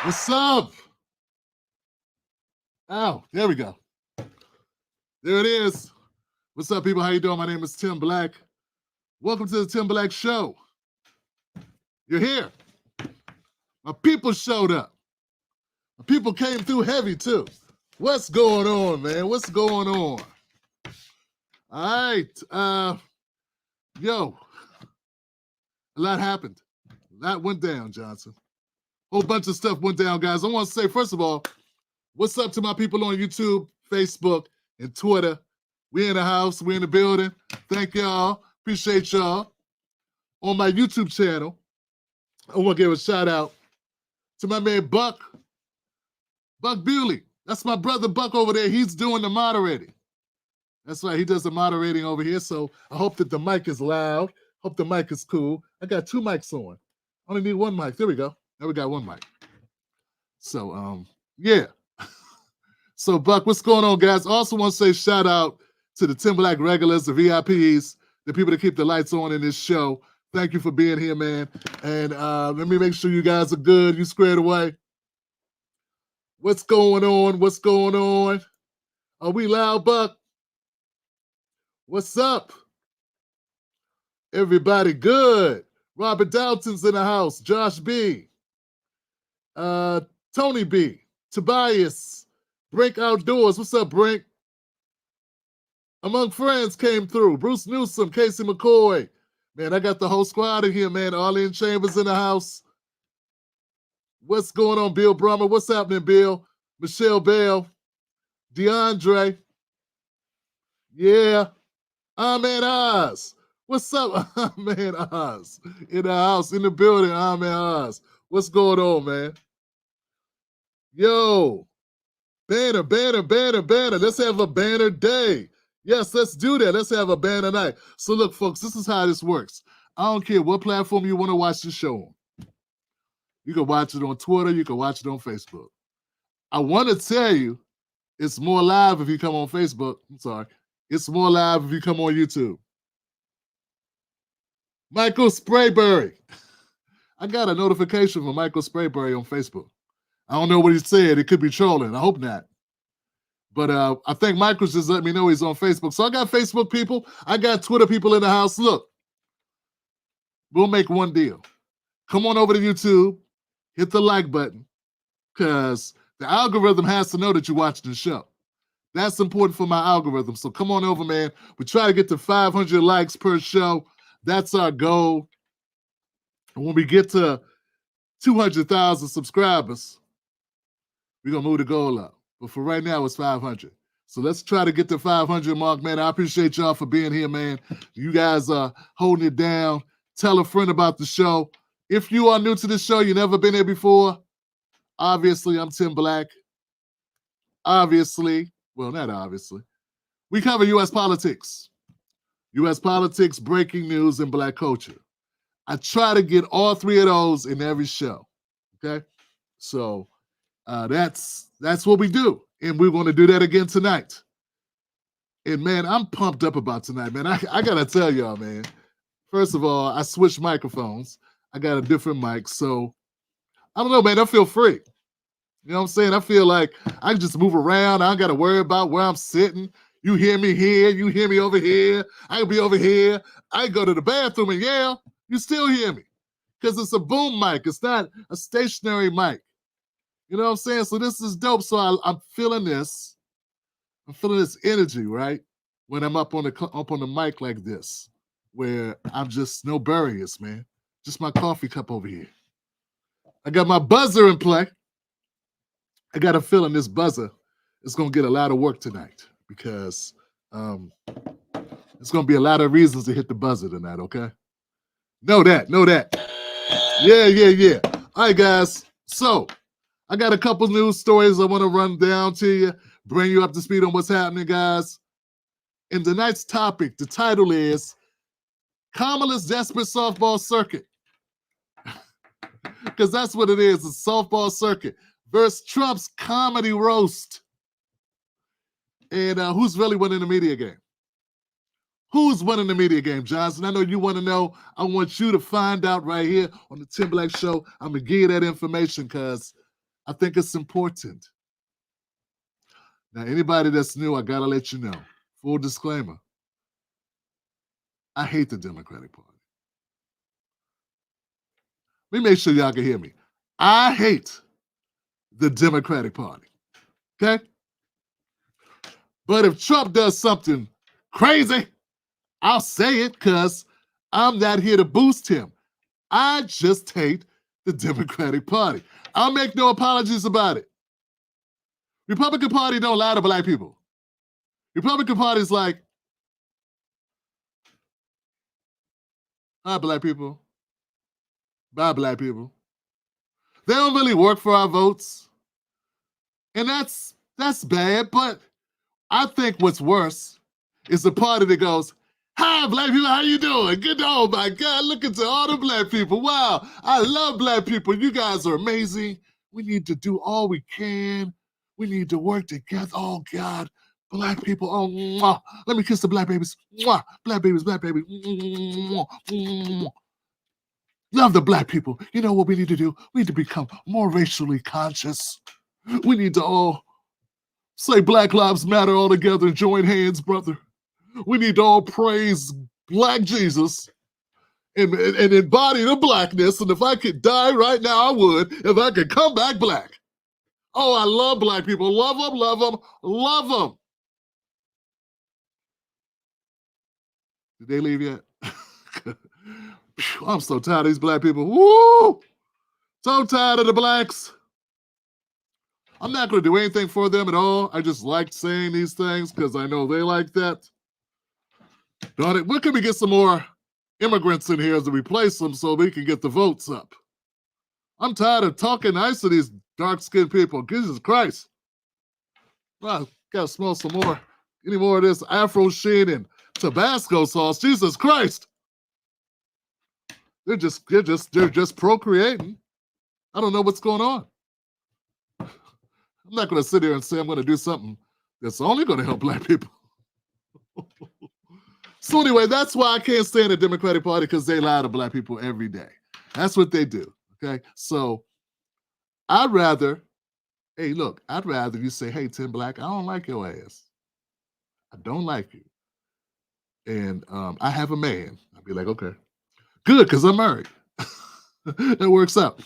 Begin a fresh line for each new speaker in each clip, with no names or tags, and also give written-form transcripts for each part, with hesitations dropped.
What's up? Oh, there we go. There it is. What's up, people? How you doing? My name is Tim Black. Welcome to the Tim Black Show. You're here. My people showed up. My people came through heavy, too. What's going on, man? What's going on? All right. Yo, a lot happened. A lot went down, Johnson. Whole bunch of stuff went down, guys. I want to say, first of all, what's up to my people on YouTube, Facebook, and Twitter? We in the house. We in the building. Thank y'all. Appreciate y'all. On my YouTube channel, I want to give a shout out to my man Buck Bewley. That's my brother Buck over there. He's doing the moderating. That's right. He does the moderating over here. So I hope that the mic is loud. Hope the mic is cool. I got two mics on. I only need one mic. There we go. Now we got one mic. So, yeah. So, Buck, what's going on, guys? Also want to say shout out to the Tim Black regulars, the VIPs, the people that keep the lights on in this show. Thank you for being here, man. And let me make sure you guys are good. You squared away. What's going on? What's going on? Are we loud, Buck? What's up? Everybody good. Robert Dalton's in the house. Josh B. Tony B. Tobias. Brink Outdoors. What's up, Brink? Among Friends came through. Bruce Newsom, Casey McCoy. Man, I got the whole squad in here, man. Arlene Chambers in the house. What's going on, Bill Brummer? What's happening, Bill? Michelle Bell. DeAndre. Yeah. Ahmed Oz. What's up, Ahmed Oz? In the house, in the building, Ahmed Oz. What's going on, man? Yo. Banner. Let's have a banner day. Yes, let's do that. Let's have a banner night. So look, folks, this is how this works. I don't care what platform you want to watch the show on. You can watch it on Twitter. You can watch it on Facebook. I want to tell you, it's more live if you come on Facebook. I'm sorry. It's more live if you come on YouTube. Michael Sprayberry. I got a notification from Michael Sprayberry on Facebook. I don't know what he said. It could be trolling. I hope not. But I think Michael's just let me know he's on Facebook. So I got Facebook people. I got Twitter people in the house. Look, we'll make one deal. Come on over to YouTube. Hit the like button. Because the algorithm has to know that you're watching the show. That's important for my algorithm. So come on over, man. We try to get to 500 likes per show. That's our goal. And when we get to 200,000 subscribers, we're going to move the goal up. But for right now, it's 500. So let's try to get to 500 mark, man. I appreciate y'all for being here, man. You guys are holding it down. Tell a friend about the show. If you are new to the show, you've never been here before, obviously, I'm Tim Black. Obviously, well, not obviously. We cover U.S. politics. U.S. politics, breaking news, and Black culture. I try to get all three of those in every show, okay? So that's what we do, and we're going to do that again tonight. And, man, I'm pumped up about tonight, man. I got to tell y'all, man. First of all, I switched microphones. I got a different mic, so I don't know, man. I feel free. You know what I'm saying? I feel like I can just move around. I don't got to worry about where I'm sitting. You hear me here. You hear me over here. I can be over here. I can go to the bathroom and yell. You still hear me because it's a boom mic. It's not a stationary mic. You know what I'm saying? So this is dope. So I'm feeling this. I'm feeling this energy, right? When I'm up on the mic like this, where I'm just no barriers, man. Just my coffee cup over here. I got my buzzer in play. I got a feeling this buzzer is going to get a lot of work tonight because it's going to be a lot of reasons to hit the buzzer tonight, okay? Know that. Yeah. All right, guys. So I got a couple news stories I want to run down to you, bring you up to speed on what's happening, guys. And tonight's topic, the title is Kamala's Desperate Softball Circuit. Because that's what it is, a softball circuit versus Trump's comedy roast. And who's really winning the media game? Who's winning the media game, Johnson? I know you want to know. I want you to find out right here on the Tim Black Show. I'm going to give you that information because I think it's important. Now, anybody that's new, I gotta let you know. Full disclaimer. I hate the Democratic Party. Let me make sure y'all can hear me. I hate the Democratic Party. Okay? But if Trump does something crazy, I'll say it because I'm not here to boost him. I just hate the Democratic Party. I'll make no apologies about it. Republican Party don't lie to black people. Republican Party is like, hi, black people. Bye, black people. They don't really work for our votes. And that's bad, but I think what's worse is the party that goes, hi, black people, how you doing? Good, oh my God, look at all the black people. Wow, I love black people. You guys are amazing. We need to do all we can. We need to work together. Oh God, black people, oh, mwah. Let me kiss the black babies. Mwah. Black babies, black babies. Mwah. Mwah. Love the black people. You know what we need to do? We need to become more racially conscious. We need to all say Black Lives Matter all together and join hands, brother. We need to all praise Black Jesus and embody the blackness. And if I could die right now, I would. If I could come back black. Oh, I love black people. Love them, love them, love them. Did they leave yet? I'm so tired of these black people. Woo! So tired of the blacks. I'm not going to do anything for them at all. I just like saying these things because I know they like that. Darn it. When can we get some more immigrants in here to replace them so we can get the votes up? I'm tired of talking nice to these dark-skinned people. Jesus Christ. I got to smell some more. Any more of this Afro shit and Tabasco sauce. Jesus Christ. They're just procreating. I don't know what's going on. I'm not going to sit here and say I'm going to do something that's only going to help black people. So anyway, that's why I can't stand the Democratic Party, because they lie to black people every day. That's what they do, okay? So I'd rather you say, hey, Tim Black, I don't like your ass. I don't like you. And I have a man. I'd be like, okay, good, because I'm married. That works out.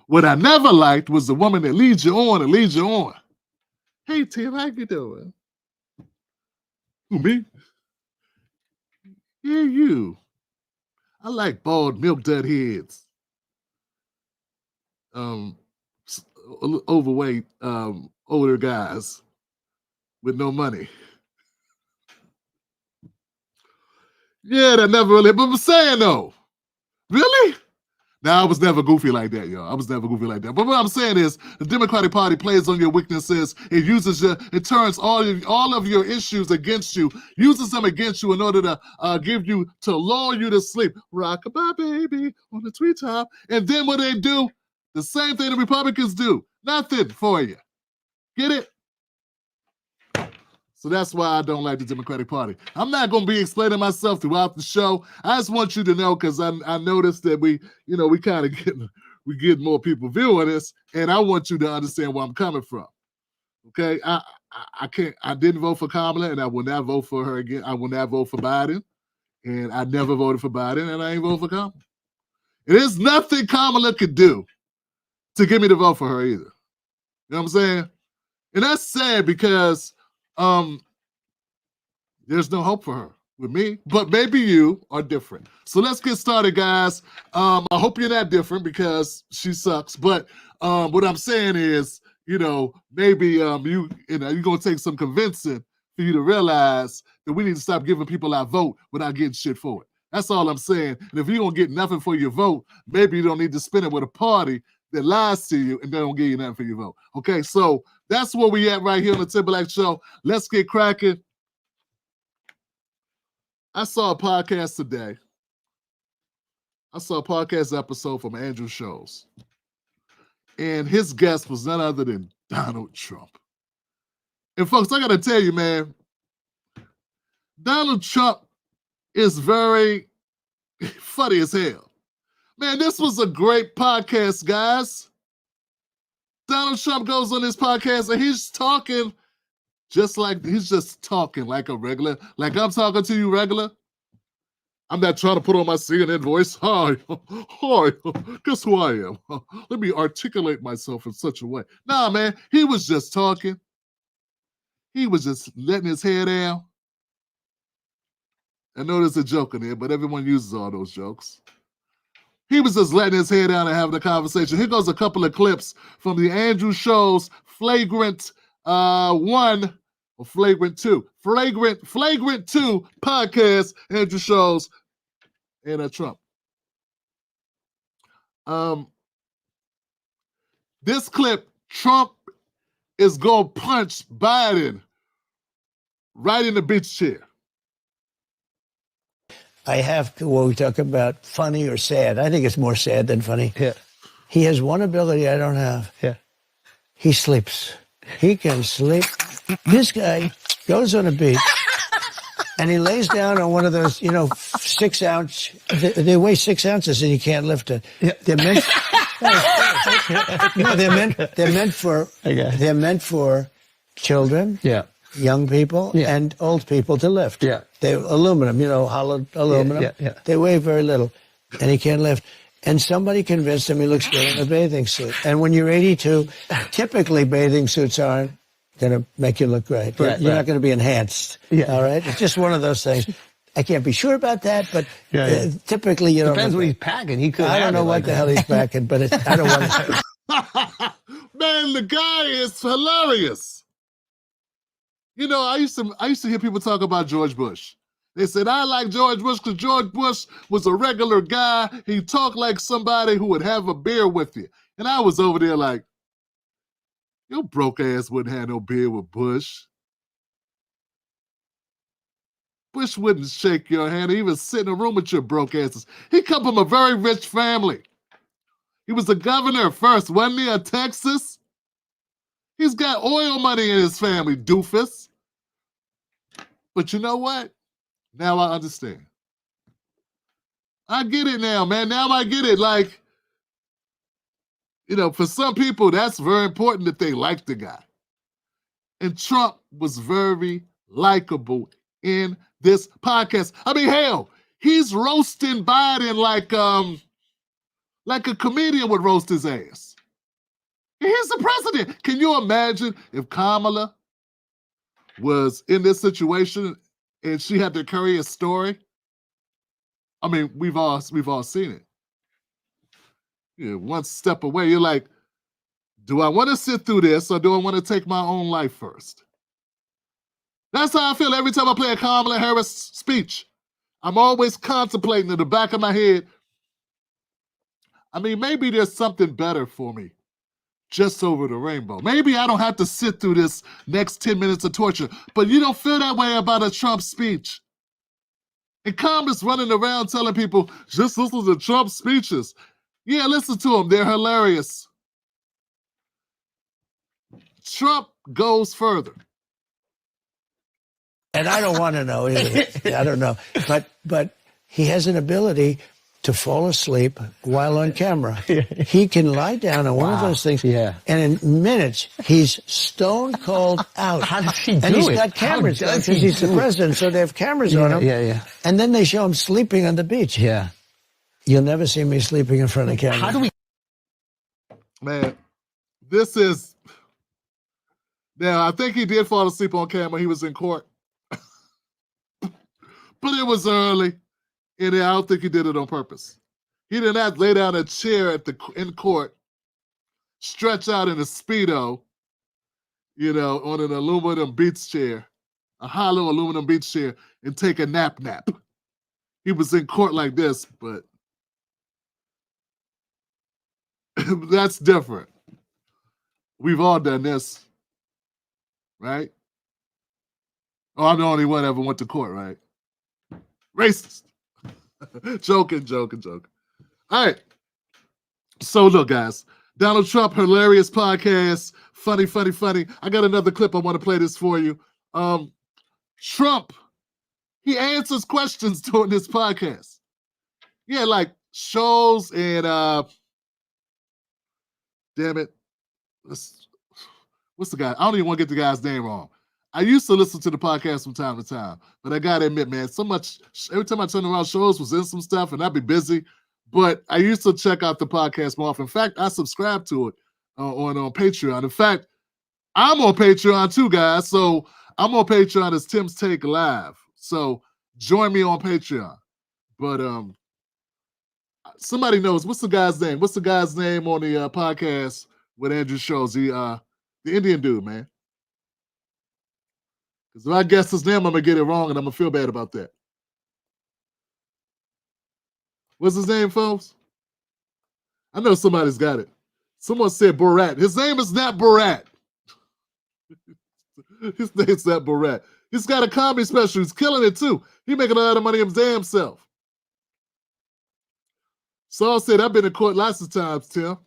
What I never liked was the woman that leads you on and leads you on. Hey, Tim, how you doing? Who, me? Yeah, you. I like bald, milk dud heads. Overweight, older guys with no money. Yeah, that never really, but I'm saying though, really? Now, I was never goofy like that, y'all. I was never goofy like that. But what I'm saying is, the Democratic Party plays on your weaknesses. It uses it turns all of your issues against you, uses them against you in order to lull you to sleep. Rock-a-bye, baby, on the treetop. And then what they do, the same thing the Republicans do. Nothing for you. Get it? So that's why I don't like the Democratic Party. I'm not going to be explaining myself throughout the show. I just want you to know, because I noticed that we kind of get more people viewing this, and I want you to understand where I'm coming from. Okay, I didn't vote for Kamala, and I will not vote for her again. I will not vote for Biden, and I never voted for Biden, and I ain't vote for Kamala. There's nothing Kamala could do to get me to vote for her either. You know what I'm saying? And that's sad, because there's no hope for her with me, but maybe you are different. So let's get started, guys. I hope you're not different, because she sucks. But what I'm saying is, maybe you're gonna take some convincing for you to realize that we need to stop giving people our vote without getting shit for it. That's all I'm saying. And if you don't get nothing for your vote, maybe you don't need to spend it with a party that lies to you and they don't give you nothing for your vote. Okay, so that's where we at right here on the Tim Black Show. Let's get cracking. I saw a podcast today. I saw a podcast episode from Andrew Schultz. And his guest was none other than Donald Trump. And folks, I got to tell you, man, Donald Trump is very funny as hell. Man, this was a great podcast, guys. Donald Trump goes on this podcast and he's talking just like a regular, like I'm talking to you regular. I'm not trying to put on my CNN voice. Hi, guess who I am? Let me articulate myself in such a way. Nah, man, he was just talking. He was just letting his hair down. I know there's a joke in there, but everyone uses all those jokes. He was just letting his hair down and having a conversation. Here goes a couple of clips from the Andrew Show's Flagrant 1 or Flagrant 2. Flagrant 2 podcast, Andrew Show's and Trump. This clip, Trump is going to punch Biden right in the beach chair.
I have to, when we talk about funny or sad, I think it's more sad than funny.
Yeah.
He has one ability I don't have.
Yeah.
He sleeps. He can sleep. This guy goes on a beach and he lays down on one of those, 6 ounce, they weigh 6 ounces and you can't lift it.
Yeah.
They're meant, no, they're meant for children.
Yeah.
Young people and old people to lift.
Yeah.
They're aluminum, hollowed aluminum.
Yeah.
They weigh very little, and he can't lift. And somebody convinced him he looks good in a bathing suit. And when you're 82, typically bathing suits aren't going to make you look great.
Right,
you're not going to be enhanced.
Yeah.
All right? It's just one of those things. I can't be sure about that, but typically you don't.
Depends what he's packing. He could.
I don't know what the hell he's packing, but I don't want to.
Man, the guy is hilarious. I used to hear people talk about George Bush. They said, I like George Bush because George Bush was a regular guy. He talked like somebody who would have a beer with you. And I was over there like, your broke ass wouldn't have no beer with Bush. Bush wouldn't shake your hand or even sit in a room with your broke asses. He come from a very rich family. He was a governor first, wasn't he, of Texas? He's got oil money in his family, doofus. But you know what? Now I understand. I get it now, man. Now I get it. Like, for some people, that's very important that they like the guy. And Trump was very likable in this podcast. I mean, hell, he's roasting Biden like a comedian would roast his ass. He's the president. Can you imagine if Kamala was in this situation and she had to carry a story? I mean, we've all seen it. One step away, you're like, do I want to sit through this or do I want to take my own life first? That's how I feel every time I play a Kamala Harris speech. I'm always contemplating in the back of my head, I mean, maybe there's something better for me just over the rainbow. Maybe I don't have to sit through this next 10 minutes of torture, but you don't feel that way about a Trump speech. And Kamala's running around telling people, just listen to Trump speeches. Yeah, listen to them. They're hilarious. Trump goes further.
And I don't want to know either. I don't know. But he has an ability to fall asleep while on camera. He can lie down on one of those things, and in minutes, he's stone cold out.
How does he do it?
And he's got cameras because he's the president, so they have cameras on him.
Yeah.
And then they show him sleeping on the beach.
Yeah.
You'll never see me sleeping in front of camera.
How do we?
Man, this is... Now, I think he did fall asleep on camera. He was in court. But it was early. And I don't think he did it on purpose. He did not lay down a chair in court, stretch out in a Speedo, on an aluminum beach chair, a hollow aluminum beach chair, and take a nap. He was in court like this, but that's different. We've all done this, right? Oh, I'm the only one that ever went to court, right? Racist. Joking. All right. So look, guys, Donald Trump, hilarious podcast. Funny. I got another clip. I want to play this for you. Trump, he answers questions during this podcast. Yeah, like shows and damn it. what's the guy? I don't even want to get the guy's name wrong. I used to listen to the podcast from time to time, but I gotta admit, man, so much. Every time I turn around, shows was in some stuff, and I'd be busy. But I used to check out the podcast more often. In fact, I subscribe to it on Patreon. In fact, I'm on Patreon too, guys. So I'm on Patreon as Tim's Take Live. So join me on Patreon. But somebody knows what's the guy's name? What's the guy's name on the podcast with Andrew Schultz? The Indian dude, man. Because if I guess his name, I'm gonna get it wrong, and I'm gonna feel bad about that. What's his name, folks? I know somebody's got it. Someone said Borat. His name is not Borat. His name's not Borat. He's got a comedy special. He's killing it too. He's making a lot of money his damn self. Saul said, I've been in court lots of times, Tim.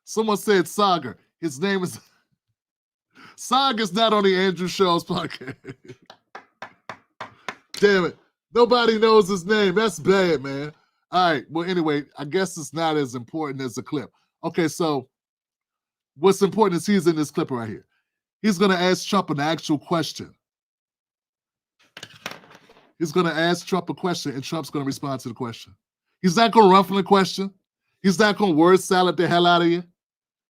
Someone said Sagar. His name is Sagar's not on the Andrew Schultz podcast. Damn it. Nobody knows his name. That's bad, man. All right. Well, anyway, I guess it's not as important as the clip. Okay, so what's important is he's in this clip right here. He's going to ask Trump an actual question. He's going to ask Trump a question, and Trump's going to respond to the question. He's not going to run from the question. He's not going to word salad the hell out of you,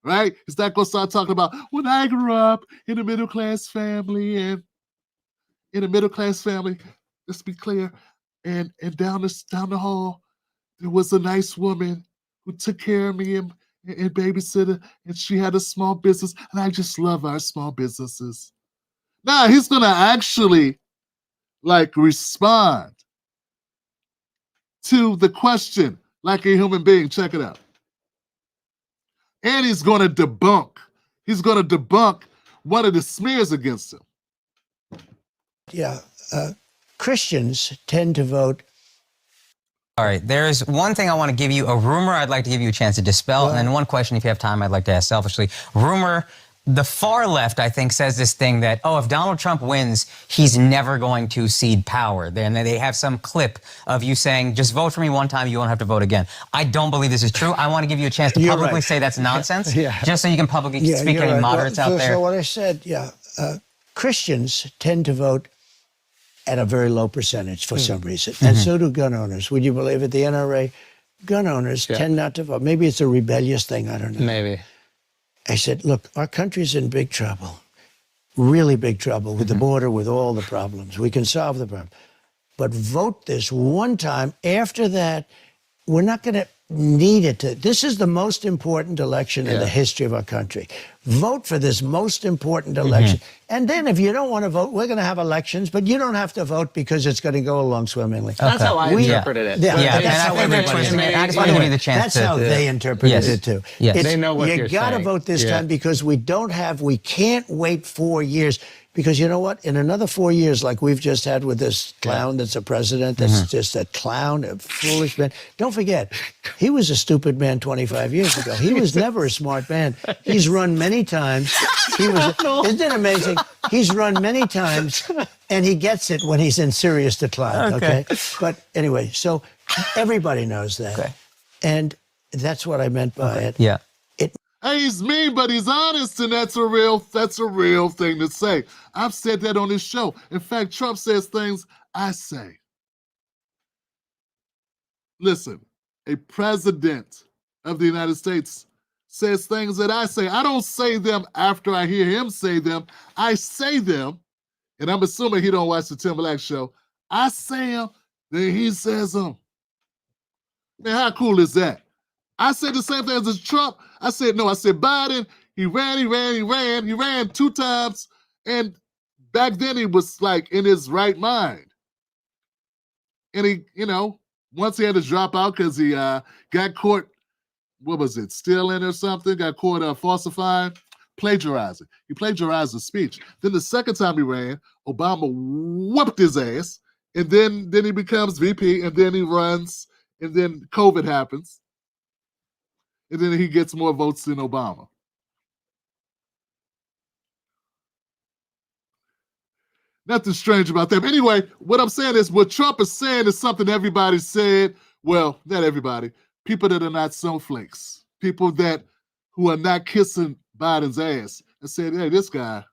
right? He's not going to start talking about, when I grew up in a middle-class family, and in a middle-class family, let's be clear, and down the hall, there was a nice woman who took care of me and babysitter, and she had a small business, and I just love our small businesses. Now, he's going to actually respond to the question like a human being. Check it out. And he's going to debunk one of the smears against him.
Yeah. Christians tend to vote.
All right, there's one thing I want to give you, a rumor I'd like to give you a chance to dispel, and then one question, if you have time, I'd like to ask selfishly. Rumor, the far left, I think, says this thing that, oh, if Donald Trump wins, he's never going to cede power. Then they have some clip of you saying, just vote for me one time, you won't have to vote again. I don't believe this is true. I want to give you a chance to publicly say that's nonsense, just so you can publicly speak to any moderates out there.
So what I said, Christians tend to vote at a very low percentage for some reason. And so do gun owners. Would you believe it? The NRA, gun owners tend not to vote. Maybe it's a rebellious thing. I don't know.
Maybe.
I said, look, our country's in big trouble, really big trouble with the border, with all the problems. We can solve the problem. But vote this one time. After that, we're not going to need it to. This is the most important election in the history of our country. Vote for this most important election. And then if you don't want to vote, we're going to have elections, but you don't have to vote because it's going to go along swimmingly.
That's how I interpreted it.
That's how they interpreted it too.
They know what you're saying.
You got to vote this time because we can't wait 4 years. Because you know what? In another 4 years, like we've just had with this clown that's a president, that's just a clown, a foolish man. Don't forget, he was a stupid man 25 years ago. He was never a smart man. He's run many times. Isn't it amazing? He's run many times, and he gets it when he's in serious decline, okay? But anyway, so everybody knows that. Okay. And that's what I meant by it.
Yeah.
Hey, he's mean, but he's honest, and that's a real thing to say. I've said that on this show. In fact, Trump says things I say. Listen, a president of the United States says things that I say. I don't say them after I hear him say them. I say them, and I'm assuming he don't watch the Tim Black Show. I say them, then he says them. Man, how cool is that? I said the same thing as Trump. I said Biden, he ran 2 times, and back then he was like in his right mind. And he, once he had to drop out because he got caught, what was it, stealing or something, got caught falsifying, plagiarizing. He plagiarized the speech. Then the second time he ran, Obama whooped his ass, and then he becomes VP, and then he runs, and then COVID happens. And then he gets more votes than Obama. Nothing strange about that. But anyway, what I'm saying is what Trump is saying is something everybody said. Well, not everybody, people that are not snowflakes, people who are not kissing Biden's ass and said, hey, this guy,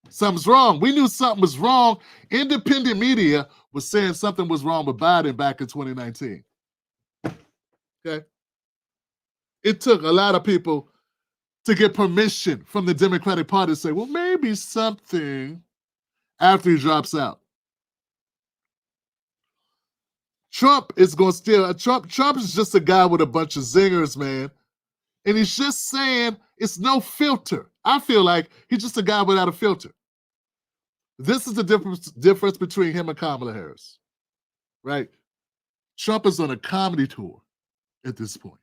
something's wrong. We knew something was wrong. Independent media was saying something was wrong with Biden back in 2019. Okay? It took a lot of people to get permission from the Democratic Party to say, well, maybe something after he drops out. Trump is going to steal. Trump is just a guy with a bunch of zingers, man. And he's just saying it's no filter. I feel like he's just a guy without a filter. This is the difference between him and Kamala Harris, right? Trump is on a comedy tour at this point.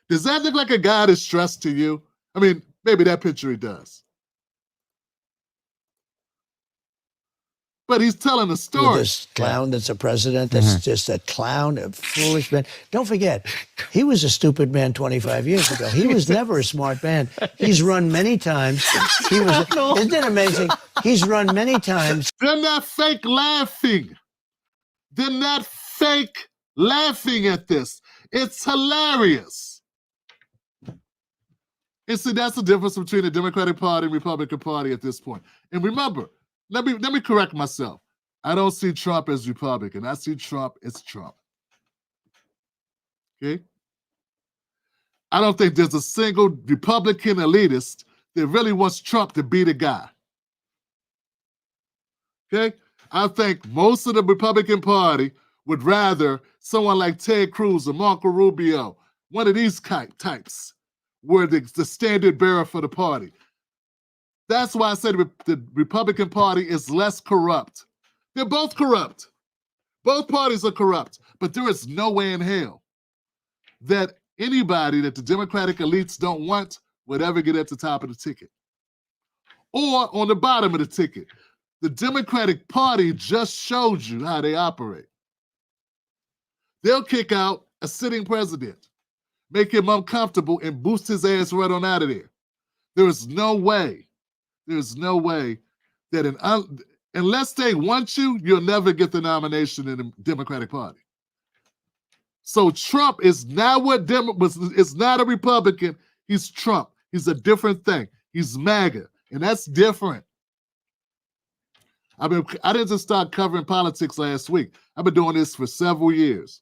Does that look like a guy that's stressed to you? I mean, maybe that picture he does. But he's telling a story.
With this clown that's a president, that's just a clown, a foolish man. Don't forget, he was a stupid man 25 years ago. He was never a smart man. He's run many times. Isn't it amazing? He's run many times.
They're not fake laughing. They're not fake laughing at this. It's hilarious. And see, that's the difference between the Democratic Party and Republican Party at this point. And remember, let me correct myself. I don't see Trump as Republican. I see Trump as Trump. Okay? I don't think there's a single Republican elitist that really wants Trump to be the guy. Okay? I think most of the Republican Party would rather someone like Ted Cruz or Marco Rubio, one of these types, were the standard bearer for the party. That's why I said the Republican Party is less corrupt. They're both corrupt. Both parties are corrupt. But there is no way in hell that anybody that the Democratic elites don't want would ever get at the top of the ticket or on the bottom of the ticket. The Democratic Party just showed you how they operate. They'll kick out a sitting president, make him uncomfortable, and boost his ass right on out of there. There's no way that unless they want you, you'll never get the nomination in the Democratic Party. So Trump is not is not a Republican. He's Trump. He's a different thing. He's MAGA, and that's different. I didn't just start covering politics last week. I've been doing this for several years,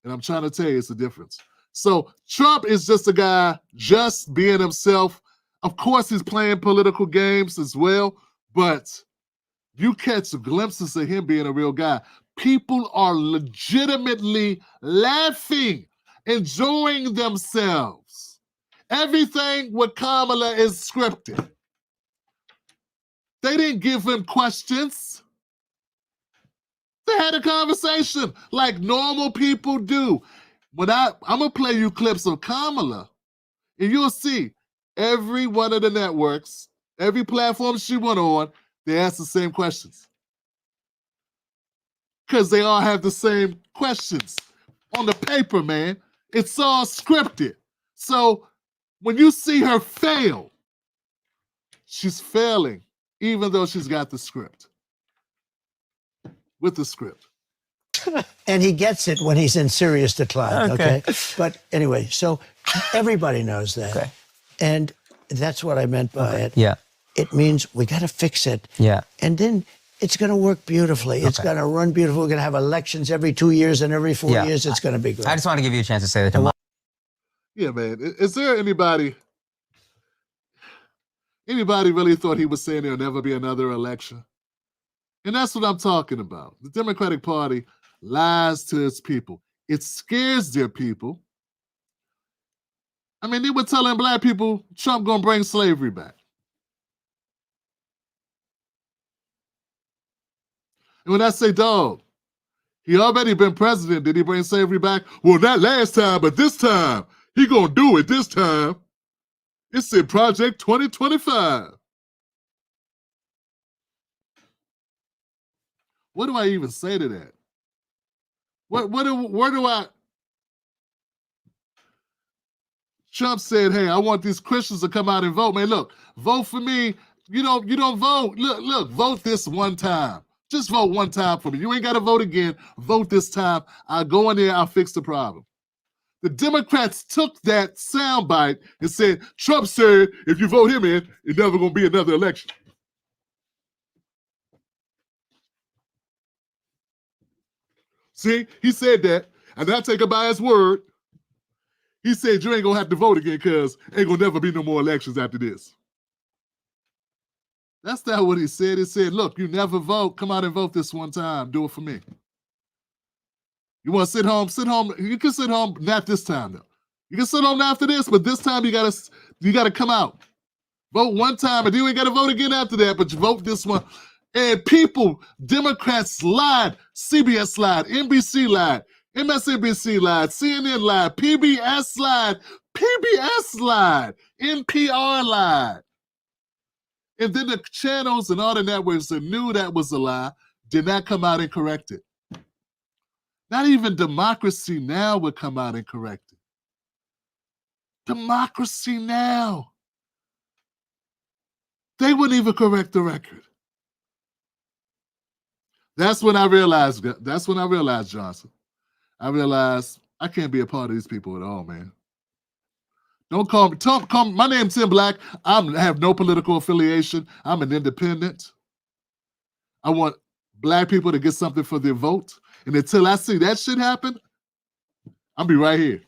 and I'm trying to tell you it's a difference. So Trump is just a guy just being himself. Of course, he's playing political games as well, but you catch glimpses of him being a real guy. People are legitimately laughing, enjoying themselves. Everything with Kamala is scripted. They didn't give him questions. They had a conversation like normal people do. I'm going to play you clips of Kamala, and you'll see every one of the networks, every platform she went on, they ask the same questions. Because they all have the same questions on the paper, man. It's all scripted. So when you see her fail, she's failing, even though she's got the script. With the script.
And he gets it when he's in serious decline, okay? But anyway, so everybody knows that. Okay. And that's what I meant by it.
Yeah.
It means we got to fix it.
Yeah.
And then it's going to work beautifully. It's going to run beautifully. We're going to have elections every 2 years, and every 4 years it's going to be great.
I just want to give you a chance to say that.
Yeah, man. Is there anybody really thought he was saying there'll never be another election? And that's what I'm talking about. The Democratic Party lies to its people. It scares their people. I mean, they were telling black people Trump gonna bring slavery back. And when I say, dog, he already been president, did he bring slavery back? Well, not last time, but this time. He gonna do it this time. It's in Project 2025. What do I even say to that? Where do I? Trump said, hey, I want these Christians to come out and vote. Man, look, vote for me. You don't vote. Look, vote this one time. Just vote one time for me. You ain't got to vote again. Vote this time. I'll go in there. I'll fix the problem. The Democrats took that soundbite and said, Trump said, if you vote him in, it's never going to be another election. See, he said that, and I take him by his word. He said, you ain't going to have to vote again because ain't going to never be no more elections after this. That's not what he said. He said, look, you never vote. Come out and vote this one time. Do it for me. You want to sit home? Sit home. You can sit home, not this time, though. You can sit home after this, but this time you gotta come out. Vote one time, and you ain't got to vote again after that, but you vote this one. And people, Democrats lied. CBS lied. NBC lied. MSNBC lied. CNN lied. PBS lied. PBS lied. NPR lied. And then the channels and all the networks that knew that was a lie did not come out and correct it. Not even Democracy Now! Would come out and correct it. Democracy Now! They wouldn't even correct the record. That's when I realized, Johnson. I realized I can't be a part of these people at all, man. Don't call me. My name's Tim Black. I have no political affiliation. I'm an independent. I want Black people to get something for their vote. And until I see that shit happen, I'll be right here.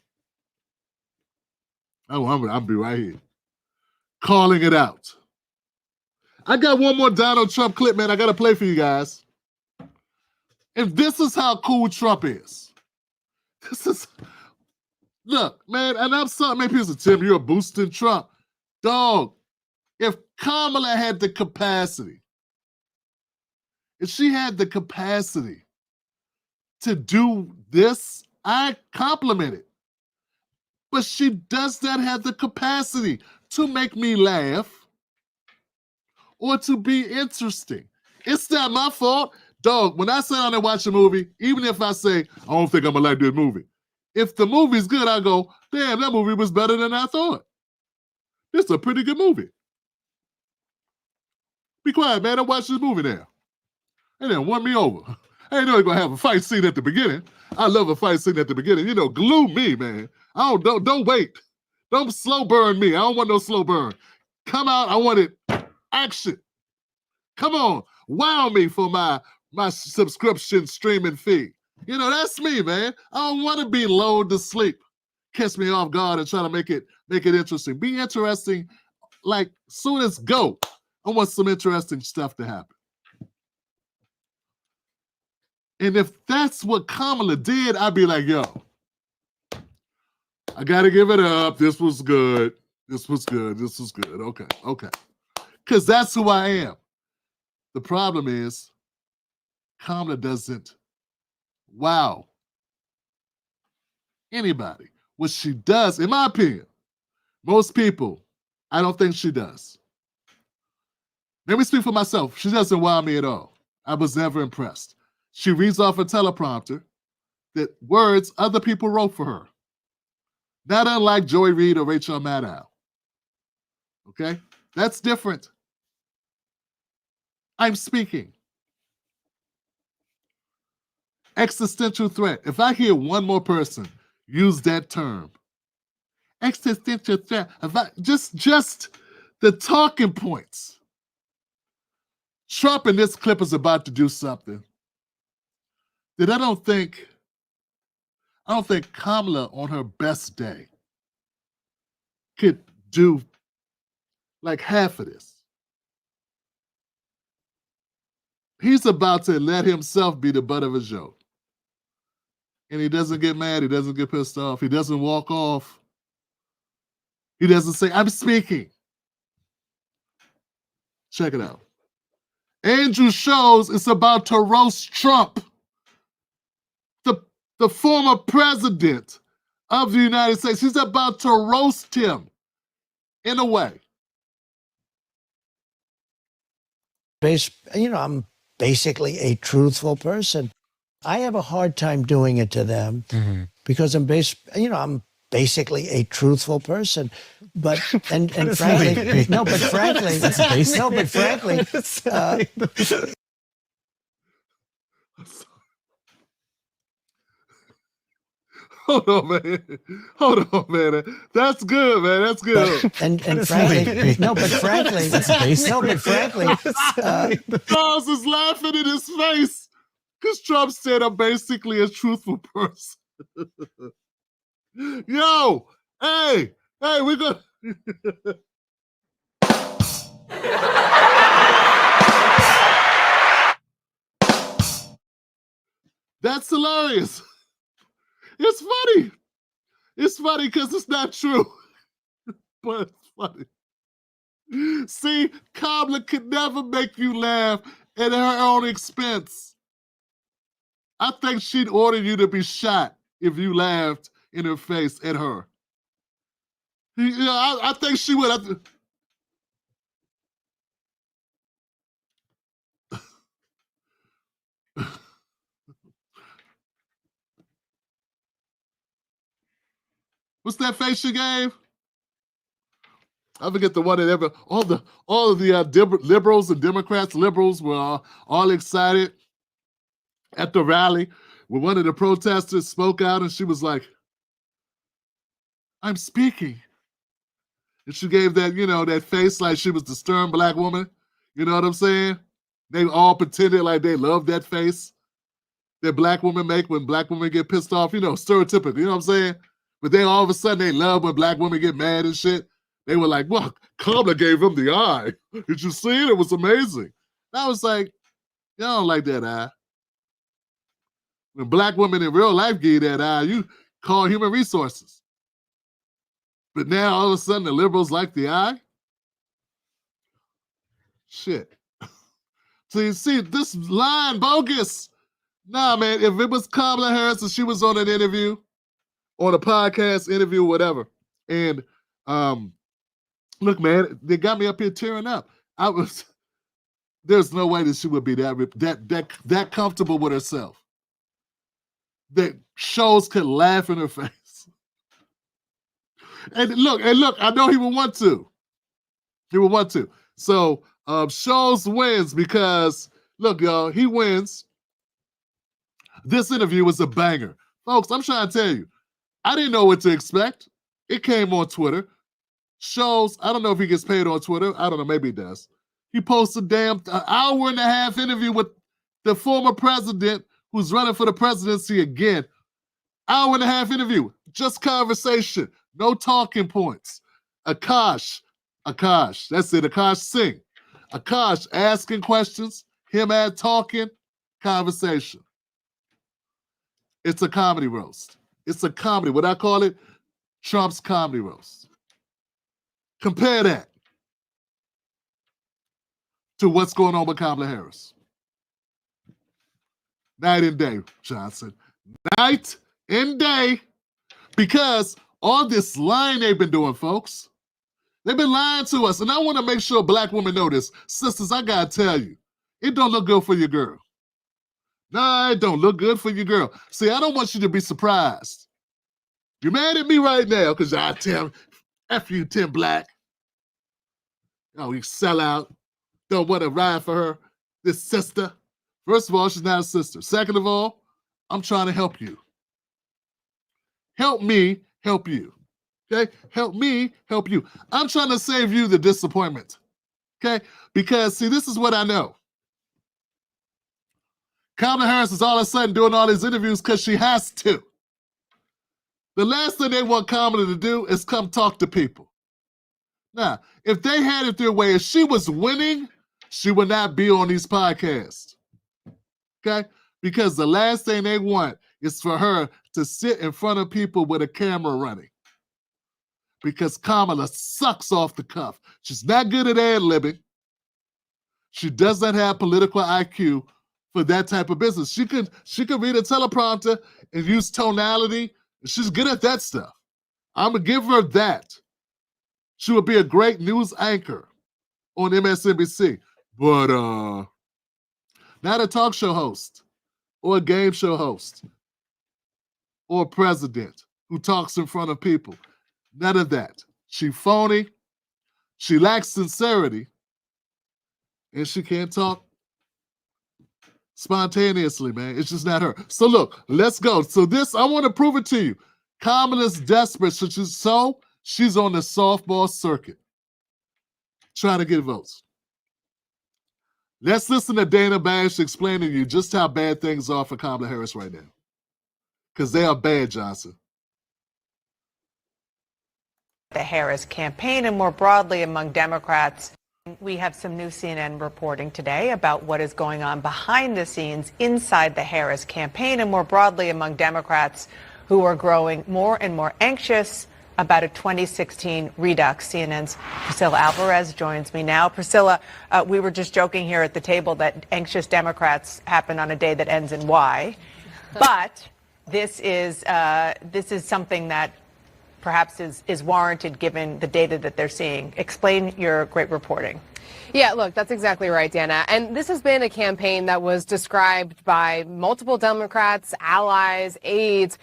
I'll be right here. Calling it out. I got one more Donald Trump clip, man. I got to play for you guys. And this is how cool Trump is. Look, man, and I'm sorry, maybe people say, Tim, you're boosting Trump. Dog, if Kamala had the capacity, if she had the capacity to do this, I compliment it. But she does not have the capacity to make me laugh or to be interesting. It's not my fault. Dog, when I sit down and watch a movie, even if I say, I don't think I'm gonna like this movie, if the movie's good, I go, damn, that movie was better than I thought. This is a pretty good movie. Be quiet, man. I watched this movie now. And then won me over. I ain't know they're gonna have a fight scene at the beginning. I love a fight scene at the beginning. You know, glue me, man. Don't wait. Don't slow burn me. I don't want no slow burn. Come out, I want it action. Come on, wow me for my subscription streaming fee. You know, that's me, man. I don't want to be lulled to sleep. Catch me off guard and try to make it interesting. Be interesting, like soon as go. I want some interesting stuff to happen. And if that's what Kamala did, I'd be like, yo, I gotta give it up. This was good. This was good. This was good. Okay. Because that's who I am. The problem is Kamala doesn't wow anybody. What she does, in my opinion, most people, I don't think she does. Let me speak for myself. She doesn't wow me at all. I was never impressed. She reads off a teleprompter that words other people wrote for her. Not unlike Joy Reid or Rachel Maddow. Okay? That's different. I'm speaking. Existential threat. If I hear one more person use that term, existential threat, if I just the talking points. Trump in this clip is about to do something that I don't think Kamala on her best day could do like half of this. He's about to let himself be the butt of a joke. And he doesn't get mad. He doesn't get pissed off. He doesn't walk off. He doesn't say, I'm speaking. Check it out. Andrew Schultz is about to roast Trump, the former president of the United States. He's about to roast him in a way.
I'm basically a truthful person. I have a hard time doing it to them because I'm basically a truthful person. But frankly,
Hold on, man. Hold on, man. That's good, man. That's good.
And frankly, no, but frankly,
Charles is laughing in his face because Trump said I'm basically a truthful person. Yo, hey, we're going to... That's hilarious. It's funny. It's funny because it's not true. But it's funny. See, Kamala could never make you laugh at her own expense. I think she'd order you to be shot if you laughed in her face at her. I think she would. What's that face she gave? I forget the one that ever. All of the liberals and Democrats, liberals were all excited at the rally when one of the protesters spoke out, and she was like, "I'm speaking," and she gave that, that face like she was the stern black woman. You know what I'm saying? They all pretended like they loved that face that black women make when black women get pissed off. Stereotypical. You know what I'm saying? But then all of a sudden they love when black women get mad and shit. They were like, well, Kamala gave him the eye. Did you see it? It was amazing. And I was like, y'all don't like that eye. When black women in real life give you that eye, you call human resources. But now all of a sudden the liberals like the eye? Shit. So you see, this line bogus. Nah, man, if it was Kamala Harris and she was on an interview, on a podcast interview, whatever, and look, man, they got me up here tearing up. There's no way that she would be that comfortable with herself. That shows could laugh in her face. And look, I know he would want to. He would want to. So Shows wins because, look, y'all, he wins. This interview was a banger. Folks, I'm trying to tell you, I didn't know what to expect. It came on Twitter. Shows, I don't know if he gets paid on Twitter. I don't know, maybe he does. He posted an hour and a half interview with the former president who's running for the presidency again. Hour and a half interview, just conversation, no talking points. Akash, that's it, Akash Singh. Akash asking questions, him talking, conversation. It's a comedy roast. It's a comedy, what I call it, Trump's comedy roast. Compare that to what's going on with Kamala Harris. Night and day, Johnson. Night and day, because all this lying they've been doing, folks, they've been lying to us. And I want to make sure black women know this. Sisters, I got to tell you, it don't look good for your girl. Nah, it don't look good for your girl. See, I don't want you to be surprised. You're mad at me right now because I tell F you, Tim Black. Oh, you sell out. Don't want to ride for her, this sister. First of all, she's not a sister. Second of all, I'm trying to help you. Help me help you. Okay? Help me help you. I'm trying to save you the disappointment. Okay? Because, see, this is what I know. Kamala Harris is all of a sudden doing all these interviews because she has to. The last thing they want Kamala to do is come talk to people. Now, if they had it their way, if she was winning, she would not be on these podcasts. Okay? Because the last thing they want is for her to sit in front of people with a camera running. Because Kamala sucks off the cuff. She's not good at ad-libbing. She doesn't have political IQ for that type of business. She could read a teleprompter and use tonality. She's good at that stuff. I'm going to give her that. She would be a great news anchor on MSNBC. But not a talk show host or a game show host or a president who talks in front of people. None of that. She phony. She lacks sincerity. And she can't talk spontaneously, man. It's just not her. So look, let's go. So this, I want to prove it to you. Kamala's desperate, so she's on the softball circuit trying to get votes. Let's listen to Dana Bash explaining to you just how bad things are for Kamala Harris right now. Because they are bad, Johnson.
The Harris campaign and more broadly among Democrats. We have some new CNN reporting today about what is going on behind the scenes inside the Harris campaign and more broadly among Democrats who are growing more and more anxious about a 2016 redux. CNN's Priscilla Alvarez joins me now. Priscilla, we were just joking here at the table that anxious Democrats happen on a day that ends in Y. But this is something that perhaps is warranted given the data that they're seeing. Explain your great reporting.
Yeah, look, that's exactly right, Dana. And this has been a campaign that was described by multiple Democrats, allies, aides,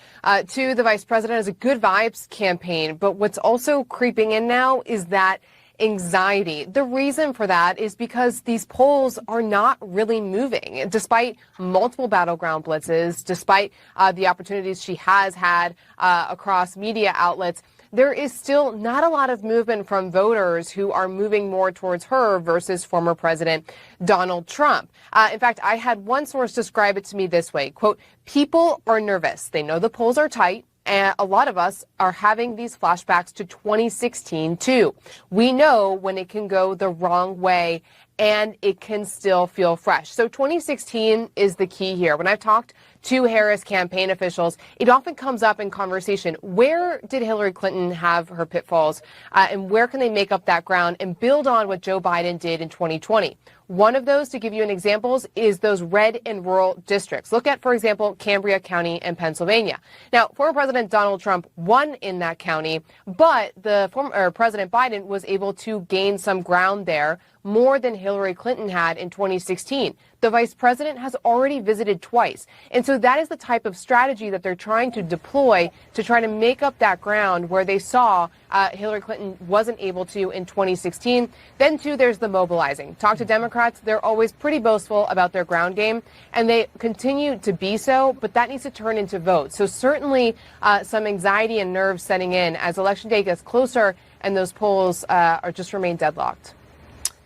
to the vice president as a good vibes campaign. But what's also creeping in now is that anxiety. The reason for that is because these polls are not really moving. Despite multiple battleground blitzes, despite the opportunities she has had across media outlets, there is still not a lot of movement from voters who are moving more towards her versus former President Donald Trump. In fact, I had one source describe it to me this way, quote, people are nervous. They know the polls are tight. And a lot of us are having these flashbacks to 2016, too. We know when it can go the wrong way and it can still feel fresh. So 2016 is the key here. When I've talked to Harris campaign officials, it often comes up in conversation. Where did Hillary Clinton have her pitfalls? And where can they make up that ground and build on what Joe Biden did in 2020? One of those, to give you an example, is those red and rural districts. Look at, for example, Cambria County in Pennsylvania. Now, former President Donald Trump won in that county, but the former President Biden was able to gain some ground there, more than Hillary Clinton had in 2016. The vice president has already visited twice. And so that is the type of strategy that they're trying to deploy to try to make up that ground where they saw Hillary Clinton wasn't able to in 2016. Then, too, there's the mobilizing. Talk to Democrats. They're always pretty boastful about their ground game, and they continue to be so, but that needs to turn into votes. So certainly some anxiety and nerves setting in as Election Day gets closer and those polls are just remain deadlocked.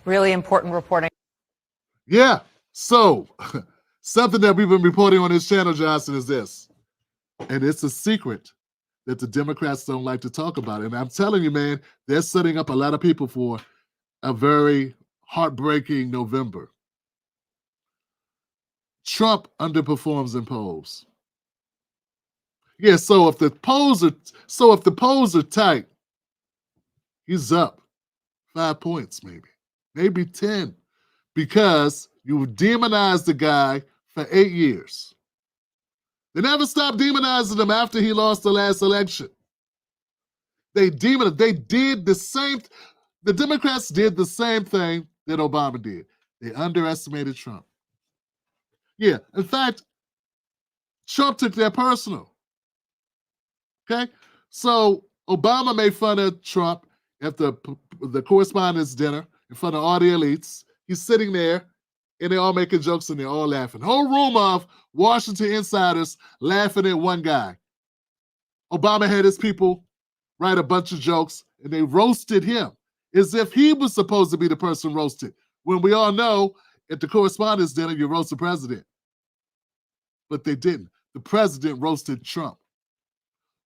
Really important reporting.
Yeah. So something that we've been reporting on this channel, Johnson, is this. And it's a secret that the Democrats don't like to talk about. And I'm telling you, man, they're setting up a lot of people for a very heartbreaking November. Trump underperforms in polls. Yeah, so if the polls are tight, he's up 5 points, maybe 10, because you demonized the guy for 8 years. They never stopped demonizing him after he lost the last election. They did the same. The Democrats did the same thing that Obama did. They underestimated Trump. Yeah, in fact, Trump took that personal. Okay, so Obama made fun of Trump at the correspondence dinner in front of all the elites. He's sitting there, and they're all making jokes, and they're all laughing. Whole room of Washington insiders laughing at one guy. Obama had his people write a bunch of jokes, and they roasted him as if he was supposed to be the person roasted, when we all know at the correspondence dinner you roast the president. But they didn't. The president roasted Trump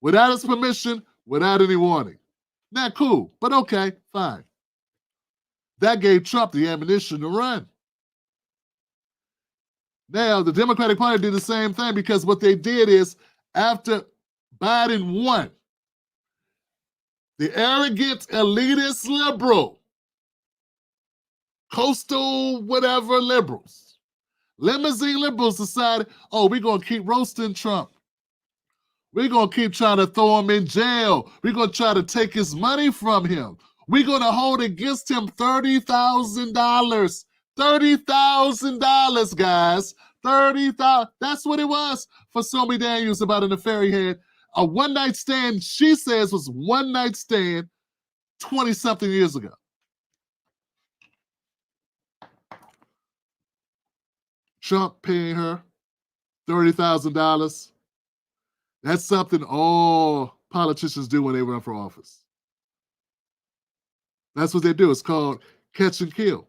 without his permission, without any warning. Not cool, but okay, fine. That gave Trump the ammunition to run. Now, the Democratic Party did the same thing, because what they did is, after Biden won, the arrogant, elitist liberal, coastal whatever liberals, limousine liberals decided, oh, we're going to keep roasting Trump. We're going to keep trying to throw him in jail. We're going to try to take his money from him. We're going to hold against him $30,000. $30,000, guys. $30,000. That's what it was for Stormy Daniels about an affair he had. A one-night stand, she says, was one-night stand 20-something years ago. Trump paying her $30,000 That's something all politicians do when they run for office. That's what they do. It's called catch and kill.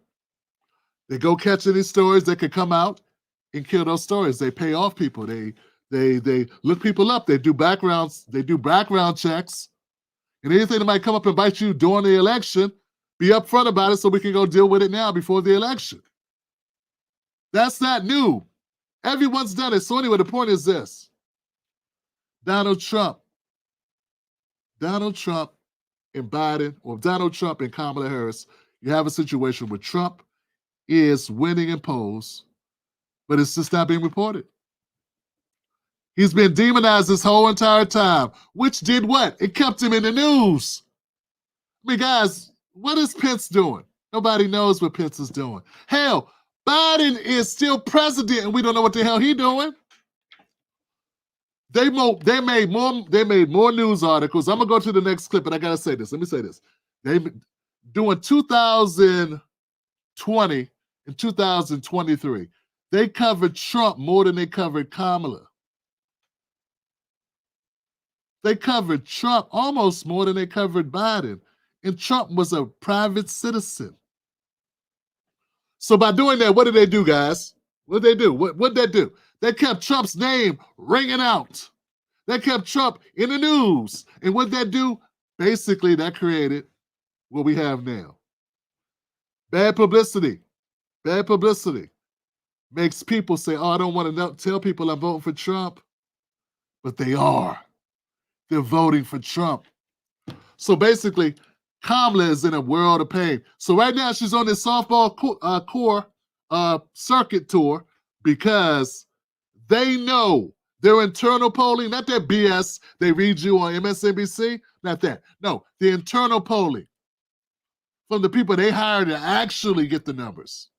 They go catch any stories that could come out and kill those stories. They pay off people. They look people up. They do backgrounds. They do background checks. And anything that might come up and bite you during the election, be upfront about it so we can go deal with it now before the election. That's not new. Everyone's done it. So anyway, the point is this. Donald Trump and Biden, or Donald Trump and Kamala Harris, you have a situation where Trump is winning in polls, but it's just not being reported. He's been demonized this whole entire time, which did what? It kept him in the news. I mean, guys, what is Pence doing? Nobody knows what Pence is doing. Hell, Biden is still president, and we don't know what the hell he's doing. They made more news articles. I'm gonna go to the next clip, and I gotta say this. Let me say this. They doing 2020 and 2023. They covered Trump more than they covered Kamala. They covered Trump almost more than they covered Biden. And Trump was a private citizen. So by doing that, what did they do, guys? What did they do? What did they do? They kept Trump's name ringing out. They kept Trump in the news. And what did that do? Basically, that created what we have now. Bad publicity. Bad publicity makes people say, oh, I don't want to tell people I'm voting for Trump. But they are. They're voting for Trump. So basically, Kamala is in a world of pain. So right now, she's on this softball core circuit tour because they know their internal polling, not that BS they read you on MSNBC, not that. No, the internal polling from the people they hire to actually get the numbers.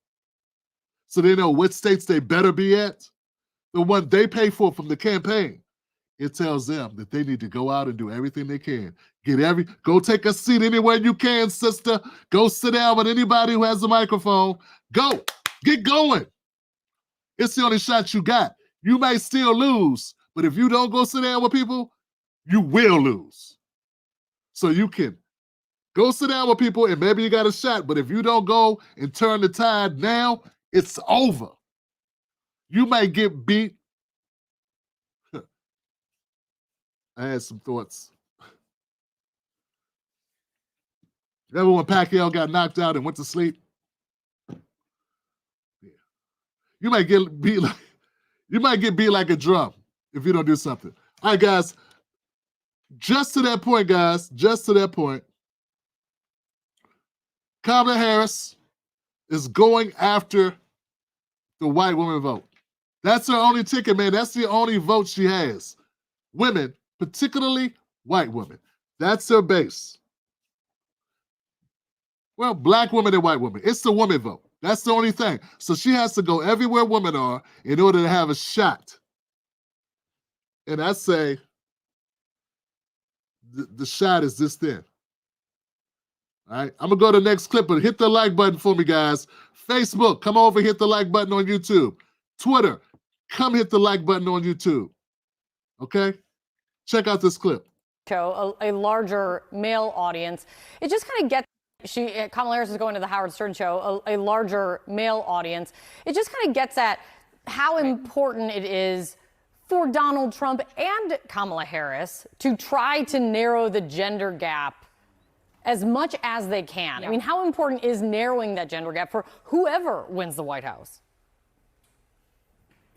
So they know what states they better be at. The one they pay for from the campaign. It tells them that they need to go out and do everything they can. Go take a seat anywhere you can, sister. Go sit down with anybody who has a microphone. Go, get going. It's the only shot you got. You may still lose, but if you don't go sit down with people, you will lose. So you can go sit down with people and maybe you got a shot, but if you don't go and turn the tide now, it's over. You might get beat. I had some thoughts. Remember when Pacquiao got knocked out and went to sleep? Yeah. You might get beat like a drum if you don't do something. All right, guys. Just to that point, Kamala Harris is going after the white woman vote. That's her only ticket, man. That's the only vote she has. Women, particularly white women. That's her base. Well, black women and white women. It's the woman vote. That's the only thing. So she has to go everywhere women are in order to have a shot. And I say the shot is this thin. All right, I'm going to go to the next clip, but hit the like button for me, guys. Facebook, come over, hit the like button on YouTube. Twitter, come hit the like button on YouTube. Okay? Check out this clip.
Show a larger male audience. It just kind of gets, Kamala Harris is going to the Howard Stern show, a larger male audience. It just kind of gets at how important it is for Donald Trump and Kamala Harris to try to narrow the gender gap as much as they can. Yeah. I mean, how important is narrowing that gender gap for whoever wins the White House?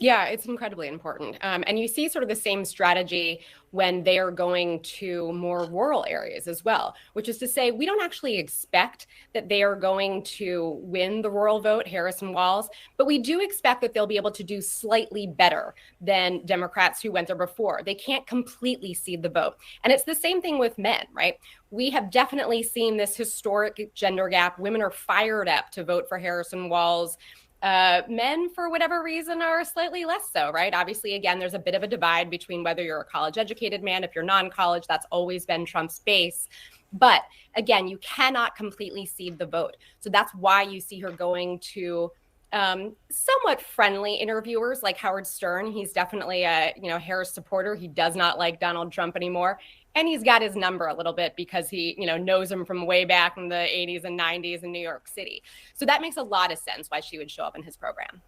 Yeah, it's incredibly important. And you see sort of the same strategy when they are going to more rural areas as well, which is to say we don't actually expect that they are going to win the rural vote, Harris and Walz, but we do expect that they'll be able to do slightly better than Democrats who went there before. They can't completely cede the vote. And it's the same thing with men, right? We have definitely seen this historic gender gap. Women are fired up to vote for Harris and Walz. Men, for whatever reason, are slightly less so, right? Obviously, again, there's a bit of a divide between whether you're a college-educated man, if you're non-college, that's always been Trump's base. But again, you cannot completely cede the vote. So that's why you see her going to somewhat friendly interviewers like Howard Stern. He's definitely a Harris supporter. He does not like Donald Trump anymore. And he's got his number a little bit because he, knows him from way back in the 80s and 90s in New York City. So that makes a lot of sense why she would show up in his program.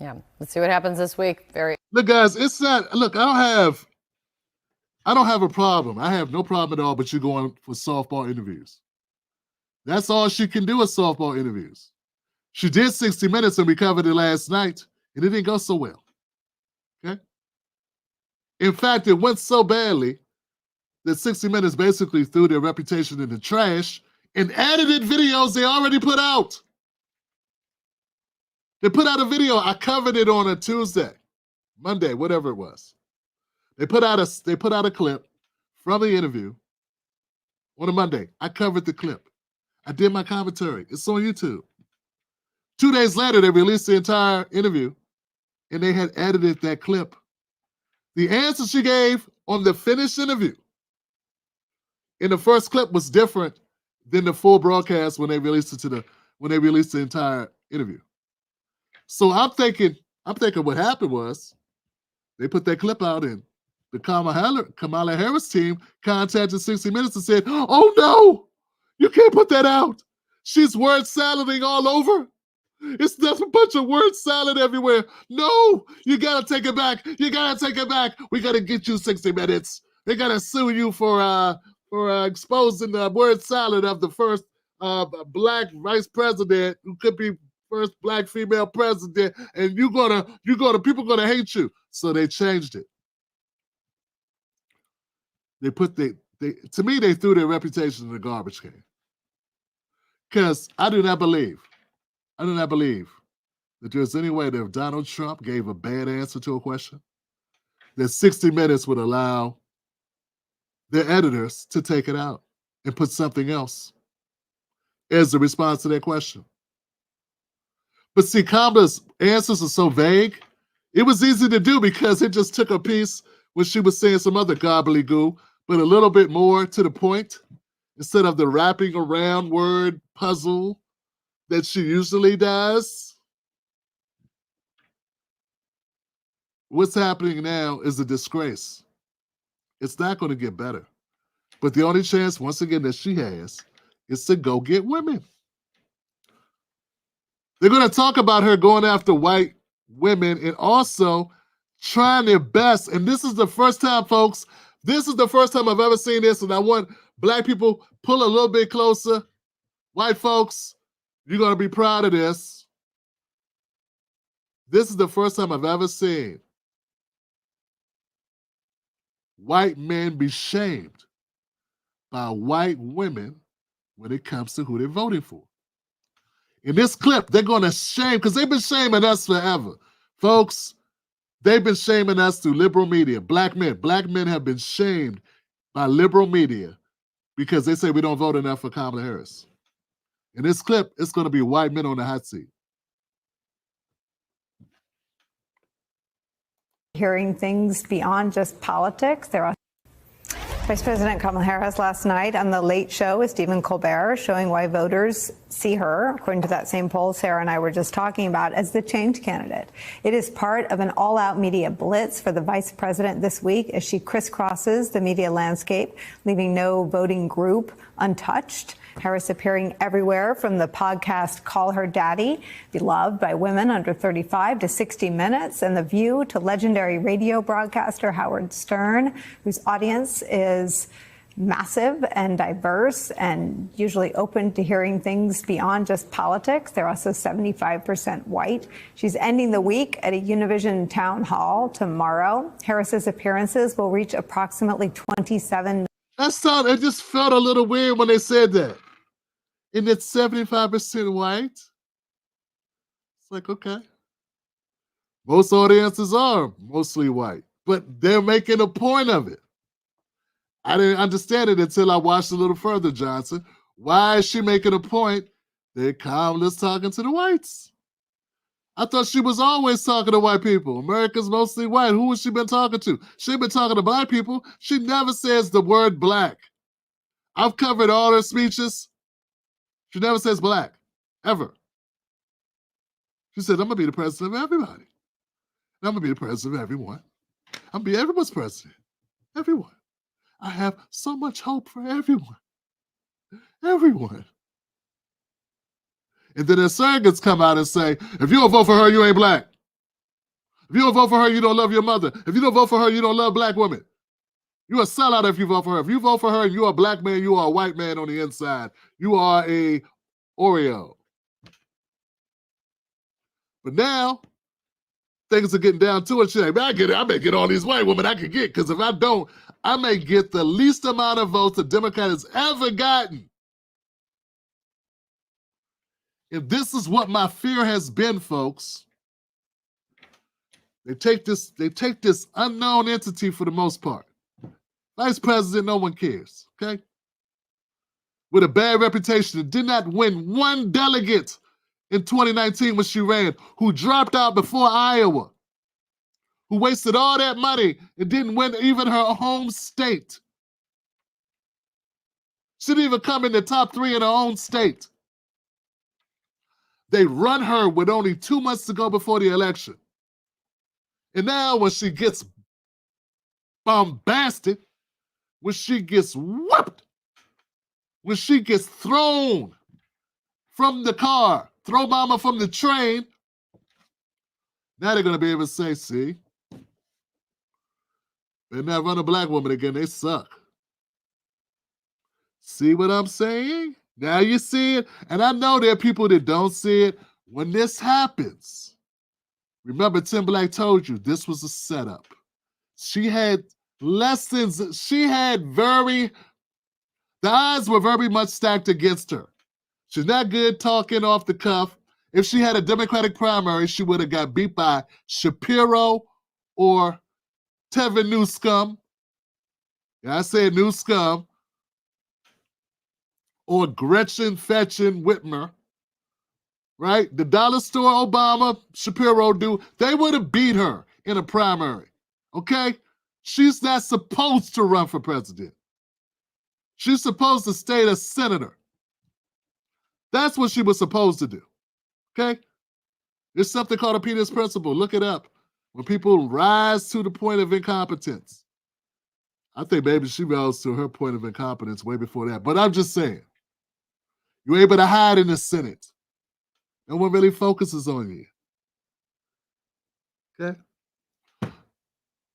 Yeah, let's see what happens this week.
Look, guys, it's not. Look, I don't have a problem. I have no problem at all. But you going for softball interviews. That's all she can do is softball interviews. She did 60 Minutes and we covered it last night, and it didn't go so well. Okay. In fact, it went so badly that 60 Minutes basically threw their reputation in the trash and edited videos they already put out. They put out a video. I covered it on a Tuesday, Monday, whatever it was. They put out a clip from the interview on a Monday. I covered the clip. I did my commentary. It's on YouTube. 2 days later, they released the entire interview, and they had edited that clip. The answer she gave on the finished interview in the first clip was different than the full broadcast when they released the entire interview. So I'm thinking what happened was they put that clip out and the Kamala Harris team contacted 60 Minutes and said, "Oh no, you can't put that out. She's word salading all over. It's just a bunch of word salad everywhere. No, you gotta take it back. You gotta take it back. We gotta get you 60 Minutes. They gotta sue you for exposing the word salad of the first black vice president who could be first black female president, and people gonna hate you." So they changed it. To me, they threw their reputation in the garbage can. Because I do not believe that there's any way that if Donald Trump gave a bad answer to a question, that 60 Minutes would allow their editors to take it out and put something else as the response to that question. But see, Kamala's answers are so vague. It was easy to do because it just took a piece when she was saying some other gobbledygook, but a little bit more to the point instead of the wrapping around word puzzle that she usually does. What's happening now is a disgrace. It's not going to get better. But the only chance, once again, that she has is to go get women. They're going to talk about her going after white women and also trying their best. And this is the first time, folks, this is the first time I've ever seen this, and I want black people pull a little bit closer. White folks, you're going to be proud of this. This is the first time I've ever seen white men be shamed by white women when it comes to who they're voting for. In this clip, they're going to shame, because they've been shaming us forever. Folks, they've been shaming us through liberal media. Black men have been shamed by liberal media because they say we don't vote enough for Kamala Harris. In this clip, it's going to be white men on the hot seat.
Hearing things beyond just politics. There are Vice President Kamala Harris last night on The Late Show with Stephen Colbert, showing why voters see her, according to that same poll Sarah and I were just talking about, as the change candidate. It is part of an all-out media blitz for the vice president this week as she crisscrosses the media landscape, leaving no voting group untouched. Harris appearing everywhere from the podcast Call Her Daddy, beloved by women under 35, to 60 Minutes, and The View, to legendary radio broadcaster Howard Stern, whose audience is massive and diverse and usually open to hearing things beyond just politics. They're also 75% white. She's ending the week at a Univision town hall tomorrow. Harris's appearances will reach approximately 27.
It just felt a little weird when they said that. And it's 75% white. It's like, okay. Most audiences are mostly white, but they're making a point of it. I didn't understand it until I watched a little further, Johnson. Why is she making a point that Kamala's talking to the whites? I thought she was always talking to white people. America's mostly white. Who has she been talking to? She's been talking to black people. She never says the word black. I've covered all her speeches. She never says black, ever. She said, I'm going to be the president of everybody. And I'm going to be the president of everyone. I'm going to be everyone's president. Everyone. I have so much hope for everyone. Everyone. And then the surrogates come out and say, if you don't vote for her, you ain't black. If you don't vote for her, you don't love your mother. If you don't vote for her, you don't love black women. You're a sellout if you vote for her. If you vote for her and you're a black man, you are a white man on the inside. You are a Oreo. But now, things are getting down to it. She's like, man, I may get all these white women I can get, because if I don't, I may get the least amount of votes a Democrat has ever gotten. If this is what my fear has been, folks, they take this unknown entity for the most part. Vice President, no one cares, okay? With a bad reputation, that did not win one delegate in 2019 when she ran, who dropped out before Iowa, who wasted all that money and didn't win even her home state. She didn't even come in the top 3 in her own state. They run her with only 2 months to go before the election. And now when she gets bombasted, when she gets whooped, when she gets thrown from the car, throw mama from the train, now they're going to be able to say, see, they're not run a black woman again, they suck. See what I'm saying? Now you see it. And I know there are people that don't see it. When this happens, remember Tim Black told you this was a setup. She had lessons. The odds were very much stacked against her. She's not good talking off the cuff. If she had a Democratic primary, she would have got beat by Shapiro or Tevin Newscomb. Yeah, I said Newscomb. Or Gretchen Fetchen Whitmer, right? The dollar store Obama, Shapiro do, they would have beat her in a primary, okay? She's not supposed to run for president. She's supposed to stay a senator. That's what she was supposed to do, okay? There's something called a Peter's principle. Look it up. When people rise to the point of incompetence. I think maybe she rose to her point of incompetence way before that. But I'm just saying, you're able to hide in the Senate. No one really focuses on you. Okay?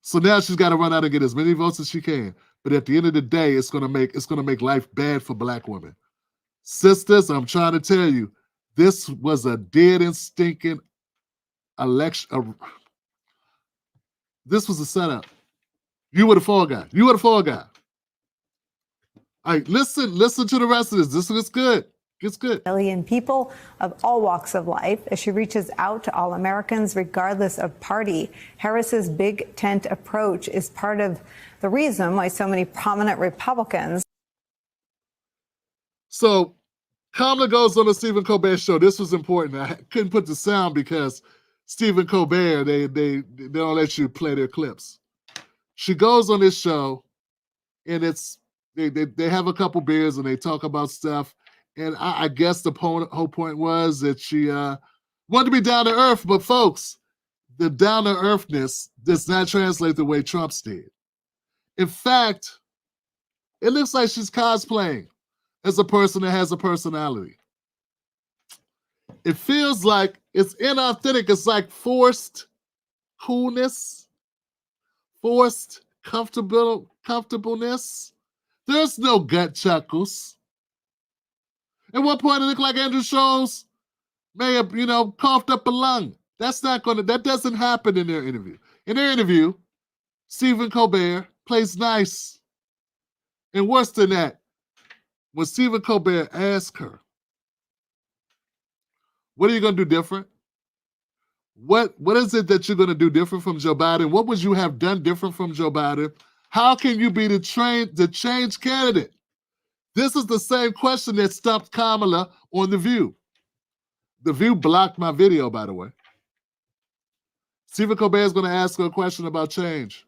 So now she's got to run out and get as many votes as she can. But at the end of the day, it's gonna make life bad for black women. Sisters, I'm trying to tell you, this was a dead and stinking election. This was a setup. You were the fall guy. You were the fall guy. All right, listen to the rest of this. This is good. It's good.
Million people of all walks of life as she reaches out to all Americans, regardless of party. Harris's big tent approach is part of the reason why so many prominent Republicans.
So Kamala goes on the Stephen Colbert show. This was important. I couldn't put the sound because Stephen Colbert, they don't let you play their clips. She goes on this show, and they have a couple beers and they talk about stuff. And I guess the whole point was that she wanted to be down to earth. But folks, the down to earthness does not translate the way Trump's did. In fact, it looks like she's cosplaying as a person that has a personality. It feels like it's inauthentic. It's like forced coolness, forced comfortableness. There's no gut chuckles. At one point, it looked like Andrew Schultz may have, coughed up a lung. That doesn't happen in their interview. In their interview, Stephen Colbert plays nice. And worse than that, when Stephen Colbert asked her, what are you going to do different? What is it that you're going to do different from Joe Biden? What would you have done different from Joe Biden? How can you be the change candidate? This is the same question that stumped Kamala on The View. The View blocked my video, by the way. Stephen Colbert is going to ask her a question about change.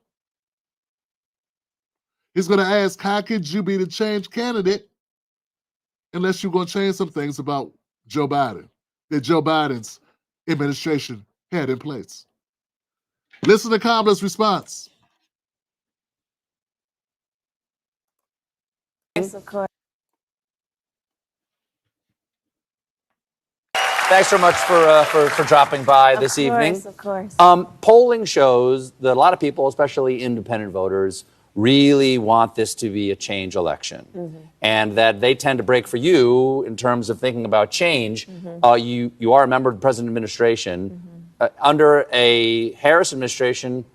He's going to ask, how could you be the change candidate unless you're going to change some things about Joe Biden that Joe Biden's administration had in place. Listen to Kamala's response.
Yes, of course.
Thanks so much for dropping by this evening.
Of course.
Polling shows that a lot of people, especially independent voters, really want this to be a change election, and that they tend to break for you in terms of thinking about change. You are a member of the president's administration. Under a Harris administration,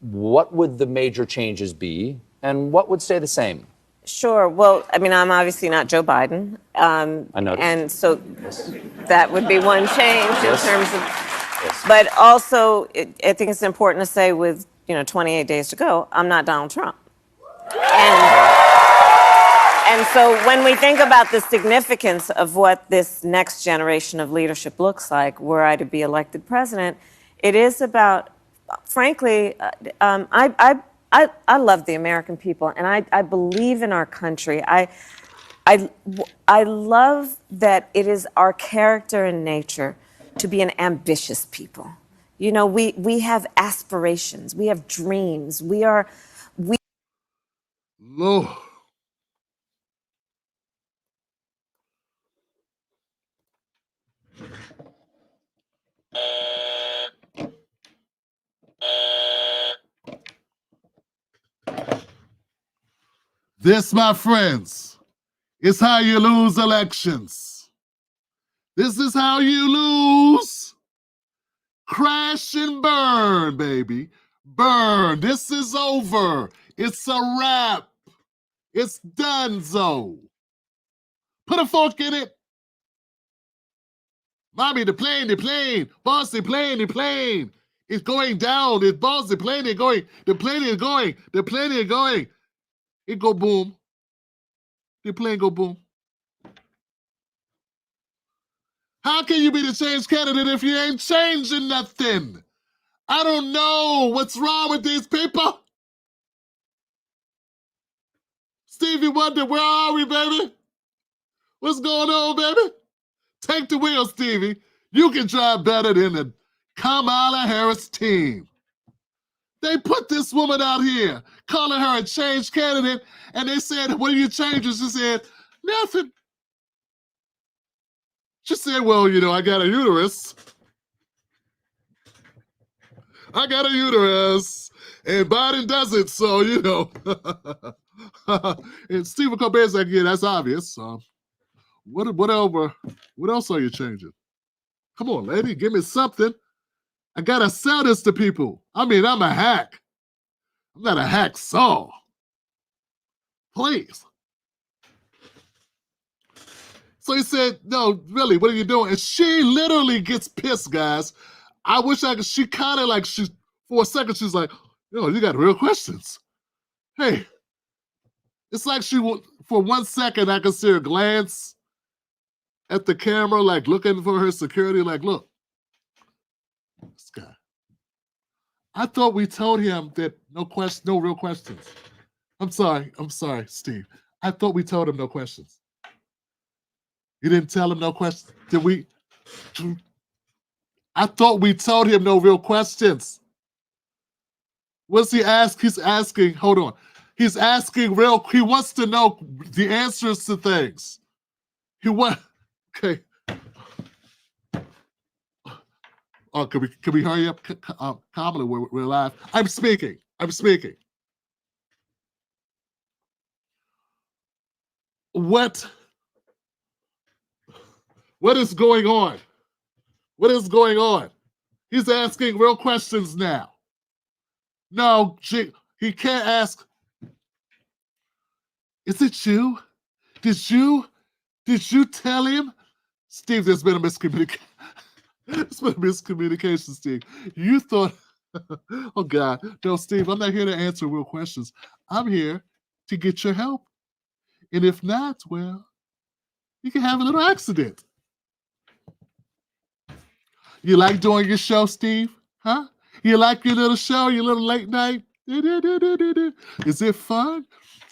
what would the major changes be, and what would stay the same?
Sure. Well, I mean, I'm obviously not Joe Biden.
I noticed.
And so that would be one change
Yes.
in terms of.
Yes.
But also, I think it's important to say with, 28 days to go, I'm not Donald Trump. And so when we think about the significance of what this next generation of leadership looks like, were I to be elected president, it is about, frankly, I love the American people, and I believe in our country. I love that it is our character and nature to be an ambitious people. We have aspirations, we have dreams,
Lord. This, my friends, is how you lose elections. This is how you lose. Crash and burn, baby. Burn. This is over. It's a wrap. It's donezo. Put a fork in it. Mommy, the plane. Boss, the plane. It's going down. It's boss, the plane is going. The plane is going. It go boom. The plane go boom. How can you be the change candidate if you ain't changing nothing? I don't know what's wrong with these people. Stevie Wonder, where are we, baby? What's going on, baby? Take the wheel, Stevie. You can drive better than the Kamala Harris team. They put this woman out here, calling her a change candidate, and they said, what are you changing? She said, nothing. She said, well, I got a uterus. And Biden doesn't, so, And Stephen Colbert's like, yeah, that's obvious. What else are you changing? Come on, lady, give me something. I gotta sell this to people. I mean, I'm a hack. I'm not a hacksaw. Please. So he said, no, really, what are you doing? And she literally gets pissed, guys. I wish she kind of for a second, she's like, you got real questions. Hey, it's like for 1 second, I could see her glance at the camera, like looking for her security, like, look, this guy. I thought we told him that no real questions. I'm sorry, Steve. I thought we told him no questions. You didn't tell him no questions? Did we? I thought we told him no real questions. What's he ask? He's asking, hold on. He's asking he wants to know the answers to things. Okay. Oh, can we hurry up? Kamala, we're live. I'm speaking. What is going on? What is going on? He's asking real questions now. No, he can't ask. Is it you? Did you tell him? Steve, there's been a miscommunication. It's been a miscommunication, Steve. You thought, oh God, no, Steve, I'm not here to answer real questions. I'm here to get your help. And if not, well, you can have a little accident. You like doing your show, Steve? Huh? You like your little show, your little late night? Is it fun?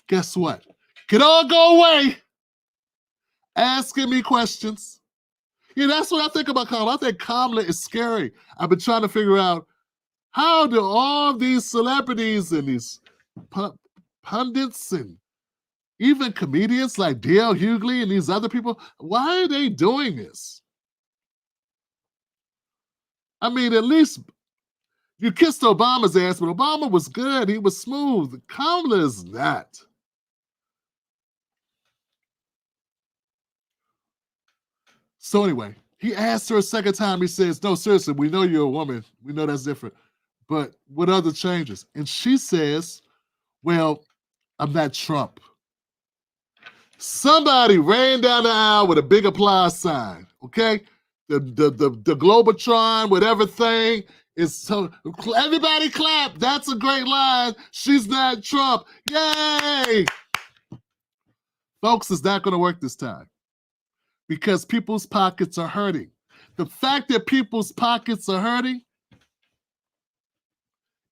Guess what? Can all go away asking me questions. Yeah, that's what I think about Kamala. I think Kamala is scary. I've been trying to figure out how do all these celebrities and these pundits and even comedians like D.L. Hughley and these other people, why are they doing this? I mean, at least you kissed Obama's ass, but Obama was good. He was smooth. Kamala is not. So anyway, he asked her a second time. He says, no, seriously, we know you're a woman. We know that's different. But what other changes? And she says, well, I'm not Trump. Somebody ran down the aisle with a big applause sign, okay? The Globotron, whatever thing, is so, everybody clap. That's a great line. She's not Trump. Yay! Folks, it's not going to work this time because people's pockets are hurting. The fact that people's pockets are hurting,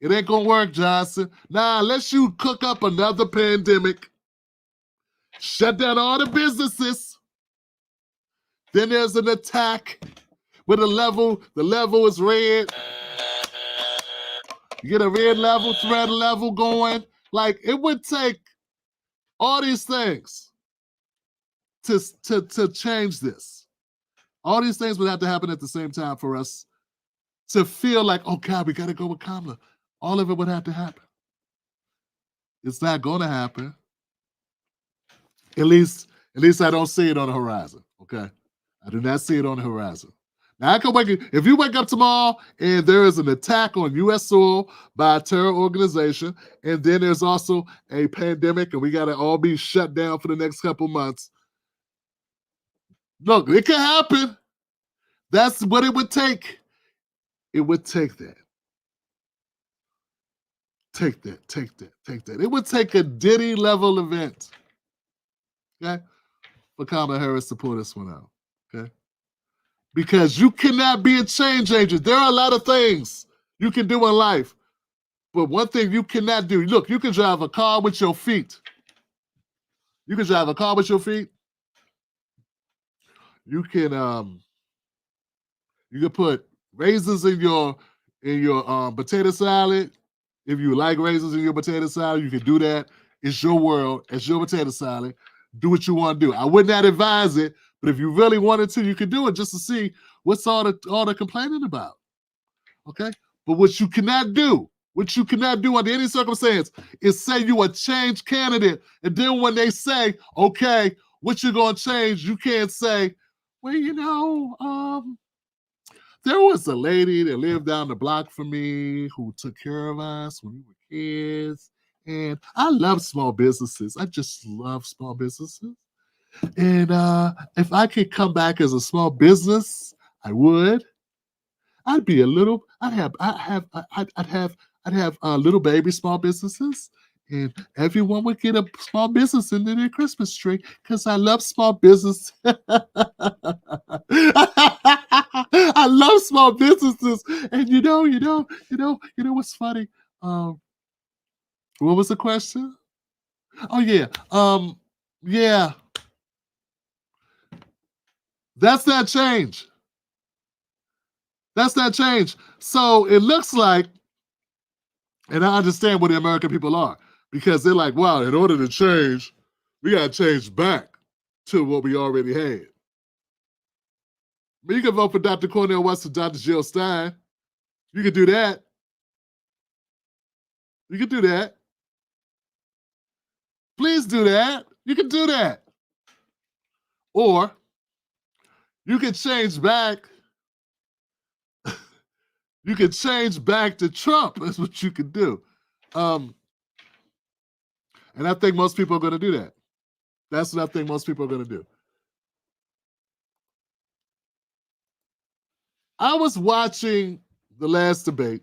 it ain't going to work, Johnson. Nah, unless you cook up another pandemic, shut down all the businesses, then there's an attack with a level. The level is red. You get a red level, threat level going. Like, it would take all these things to change this. All these things would have to happen at the same time for us to feel like, oh God, we got to go with Kamala. All of it would have to happen. It's not going to happen. At least I don't see it on the horizon, okay? I do not see it on the horizon. Now, if you wake up tomorrow and there is an attack on U.S. soil by a terror organization, and then there's also a pandemic and we got to all be shut down for the next couple months, look, it could happen. That's what it would take. It would take that. Take that. It would take a Diddy level event, okay, for Kamala Harris to pull this one out, okay? Because you cannot be a change agent. There are a lot of things you can do in life, but one thing you cannot do, look, you can drive a car with your feet. You can drive a car with your feet. You can put raisins in your potato salad. If you like raisins in your potato salad, you can do that. It's your world. It's your potato salad. Do what you want to do. I would not advise it, but if you really wanted to, you could do it just to see what's all the complaining about. Okay? But what you cannot do under any circumstance is say you a change candidate. And then when they say, okay, what you gonna change, you can't say, well, there was a lady that lived down the block from me who took care of us when we were kids. And I love small businesses. I just love small businesses. And if I could come back as a small business, I would. I'd have little baby small businesses, and everyone would get a small business into their Christmas tree because I love small business. I love small businesses, and you know what's funny? What was the question? Oh yeah, yeah. That's not change. That's not change. So it looks like, and I understand where the American people are, because they're like, wow, in order to change, we got to change back to what we already had. I mean, you can vote for Dr. Cornel West or Dr. Jill Stein. You can do that. You can do that. Please do that. You can do that. Or you can change back. You can change back to Trump. That's what you can do. And I think most people are going to do that. That's what I think most people are going to do. I was watching the last debate.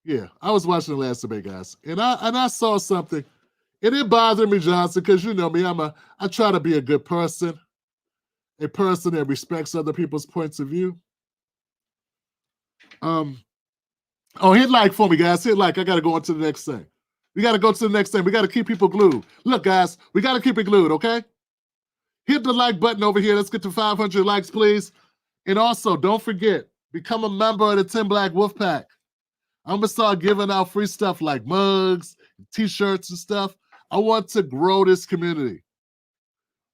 Yeah, I was watching the last debate, guys. And I saw something. And it bothered me, Johnson, because you know me, I try to be a good person, a person that respects other people's points of view. Hit like for me, guys. Hit like. I got to go on to the next thing. We got to go to the next thing. We got to keep people glued. Look, guys, we got to keep it glued, okay? Hit the like button over here. Let's get to 500 likes, please. And also, don't forget, become a member of the Tim Black Wolfpack. I'm going to start giving out free stuff like mugs, t-shirts and stuff. I want to grow this community.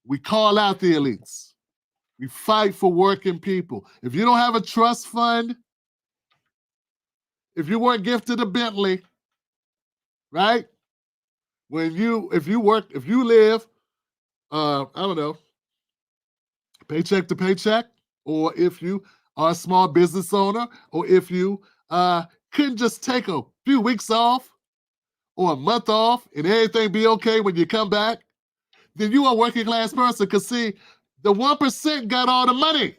We call out the elites. We fight for working people. If you don't have a trust fund, if you weren't gifted a Bentley, right? If you live, I don't know, paycheck to paycheck, or if you are a small business owner, or if you couldn't just take a few weeks off or a month off and everything be okay when you come back, then you are a working class person. Because see, the 1% got all the money.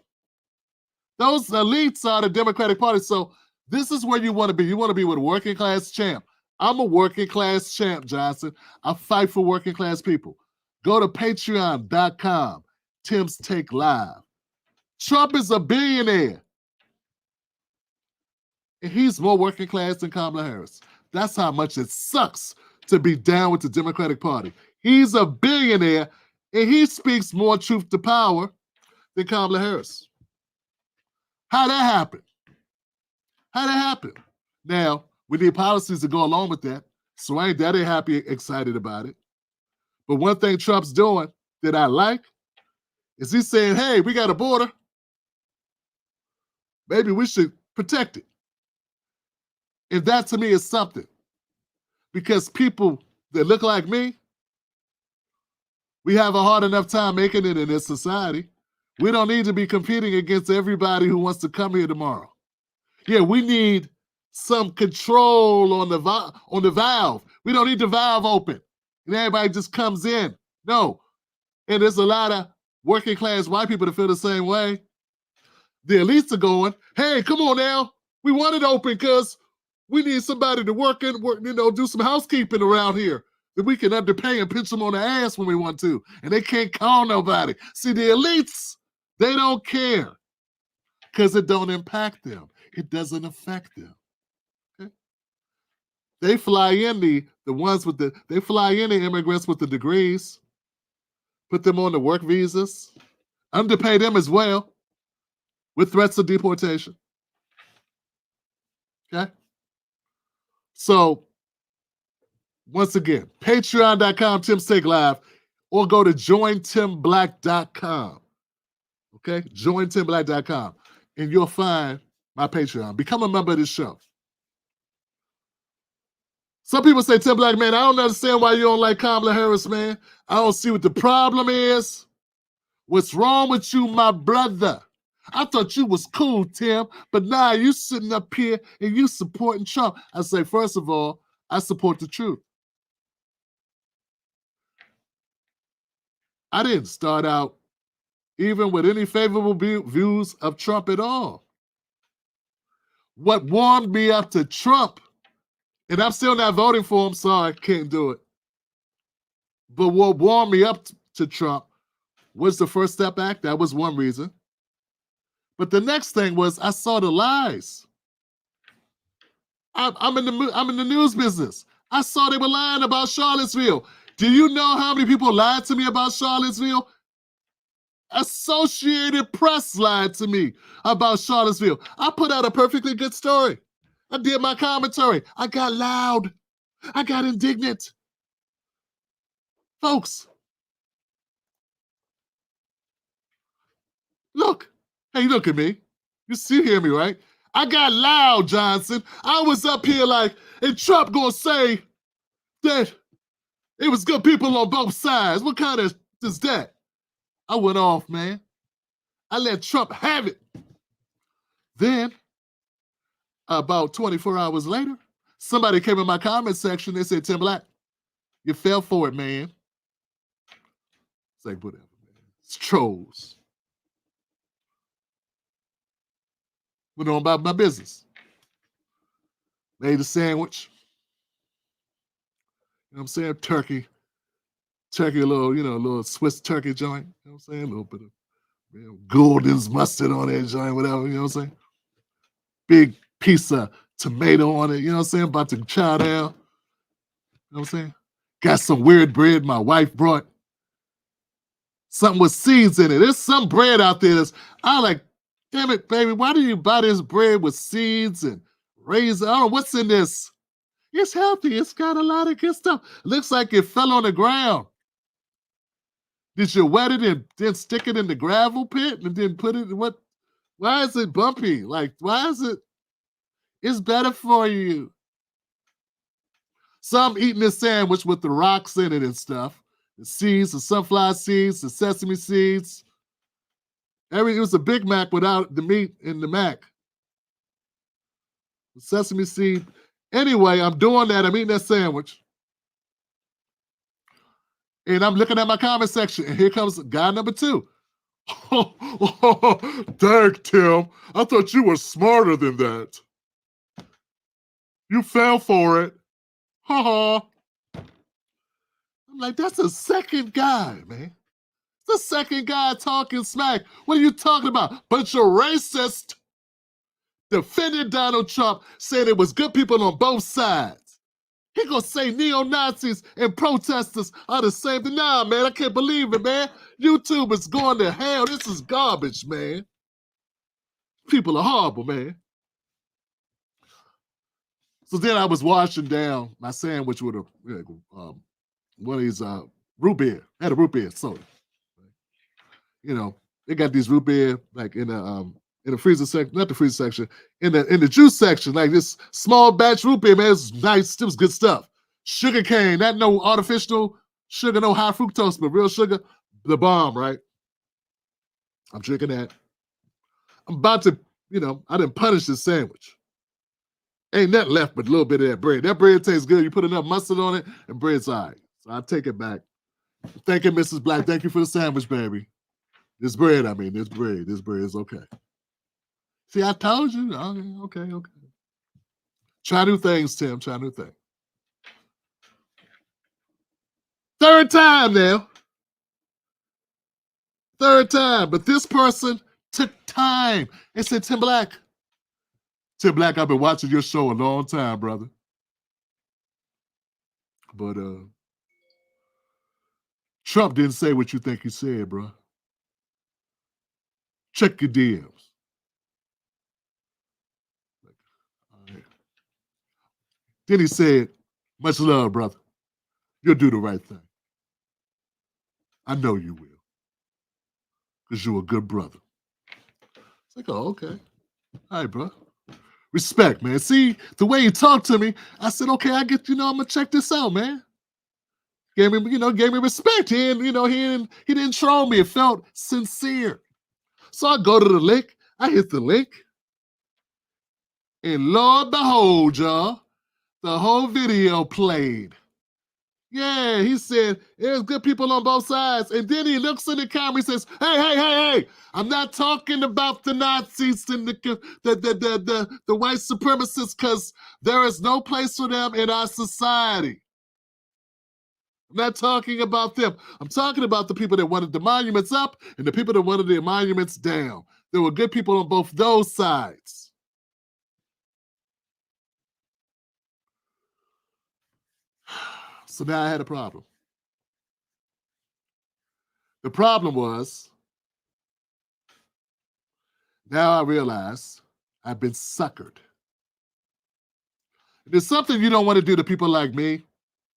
Those elites are the Democratic Party. So this is where you want to be. You want to be with a working class champ. I'm a working class champ, Johnson. I fight for working class people. Go to patreon.com, Tim's Take Live. Trump is a billionaire. And he's more working class than Kamala Harris. That's how much it sucks to be down with the Democratic Party. He's a billionaire, and he speaks more truth to power than Kamala Harris. How'd that happen? How'd that happen? Now, we need policies to go along with that, so I ain't that happy, excited about it. But one thing Trump's doing that I like is he's saying, hey, we got a border. Maybe we should protect it. And that to me is something. Because people that look like me, we have a hard enough time making it in this society. We don't need to be competing against everybody who wants to come here tomorrow. Yeah, we need some control on the valve. We don't need the valve open and everybody just comes in. No. And there's a lot of working class white people that feel the same way. The elites are going, hey, come on now. We want it open because we need somebody to work, do some housekeeping around here that we can underpay and pinch them on the ass when we want to. And they can't call nobody. See, the elites, they don't care because it don't impact them. It doesn't affect them. Okay? They fly in the immigrants with the degrees, put them on the work visas, underpay them as well with threats of deportation. Okay? So, once again, patreon.com, Tim's Take Live, or go to jointimblack.com. Okay? Jointimblack.com. And you'll find my Patreon. Become a member of this show. Some people say, Tim Black, man, I don't understand why you don't like Kamala Harris, man. I don't see what the problem is. What's wrong with you, my brother? I thought you was cool, Tim, but now you sitting up here and you supporting Trump. I say, first of all, I support the truth. I didn't start out even with any favorable views of Trump at all. What warmed me up to Trump, and I'm still not voting for him, sorry, can't do it. But what warmed me up to Trump was the First Step Act. That was one reason. But the next thing was I saw the lies. I'm in the news business. I saw they were lying about Charlottesville. Do you know how many people lied to me about Charlottesville? Associated Press lied to me about Charlottesville. I put out a perfectly good story. I did my commentary. I got loud. I got indignant. Folks, look. Hey, look at me. You hear me, right? I got loud, Johnson. I was up here like, and Trump gonna say that it was good people on both sides. What kind of is that? I went off, man. I let Trump have it. Then, about 24 hours later, somebody came in my comment section. They said, Tim Black, you fell for it, man. It's like, whatever, man. It's trolls. Went on about my business. Made a sandwich. You know what I'm saying? Turkey, a little Swiss turkey joint. You know what I'm saying? A little bit of Gordon's mustard on that joint, whatever, you know what I'm saying? Big piece of tomato on it, you know what I'm saying? About to chow down. You know what I'm saying? Got some weird bread my wife brought. something with seeds in it. There's some bread out there that's, I'm like, damn it, baby, why do you buy this bread with seeds and raisins? I don't know what's in this. It's healthy. It's got a lot of good stuff. Looks like it fell on the ground. Did you wet it and then stick it in the gravel pit and then put it in what? Why is it bumpy? Like, why is it? It's better for you. So I'm eating this sandwich with the rocks in it and stuff. The seeds, the sunflower seeds, the sesame seeds. It was a Big Mac without the meat in the mac. The sesame seed. Anyway, I'm doing that. I'm eating that sandwich. And I'm looking at my comment section, and here comes guy number 2. Dang, Tim, I thought you were smarter than that. You fell for it. Ha ha. I'm like, that's the second guy, man. The second guy talking smack. What are you talking about? Bunch of racist. Defended Donald Trump, saying it was good people on both sides. He gonna say neo-Nazis and protesters are the same thing. Nah, man, I can't believe it, man. YouTube is going to hell. This is garbage, man. People are horrible, man. So then I was washing down my sandwich with one of these root beer. I had a root beer soda. You know, they got these root beer like in the freezer section, not the freezer section, in the juice section, like this small batch root beer, man. It's nice. It was good stuff. Sugar cane, not no artificial sugar, no high fructose, but real sugar, the bomb, right? I'm drinking that. I'm about to, I didn't punish this sandwich. Ain't nothing left but a little bit of that bread. That bread tastes good. You put enough mustard on it, and bread's all right. So I take it back. Thank you, Mrs. Black. Thank you for the sandwich, baby. This bread is okay. See, I told you. Okay. Try new things, Tim. Try new things. Third time now. Third time. But this person took time and said, Tim Black, I've been watching your show a long time, brother. But Trump didn't say what you think he said, bro. Check your DMs. Then he said, much love, brother. You'll do the right thing. I know you will. Because you're a good brother. It's like, oh, okay. All right, bro. Respect, man. See, the way he talked to me, I said, okay, I get, I'm going to check this out, man. Gave me respect. He didn't troll me. It felt sincere. So I go to the link. I hit the link. And lo and behold, y'all, the whole video played. Yeah, he said, there's good people on both sides. And then he looks in the camera, he says, hey, I'm not talking about the Nazis and the white supremacists, because there is no place for them in our society. I'm not talking about them. I'm talking about the people that wanted the monuments up and the people that wanted the monuments down. There were good people on both those sides. So now I had a problem. The problem was, now I realize I've been suckered. There's something you don't want to do to people like me,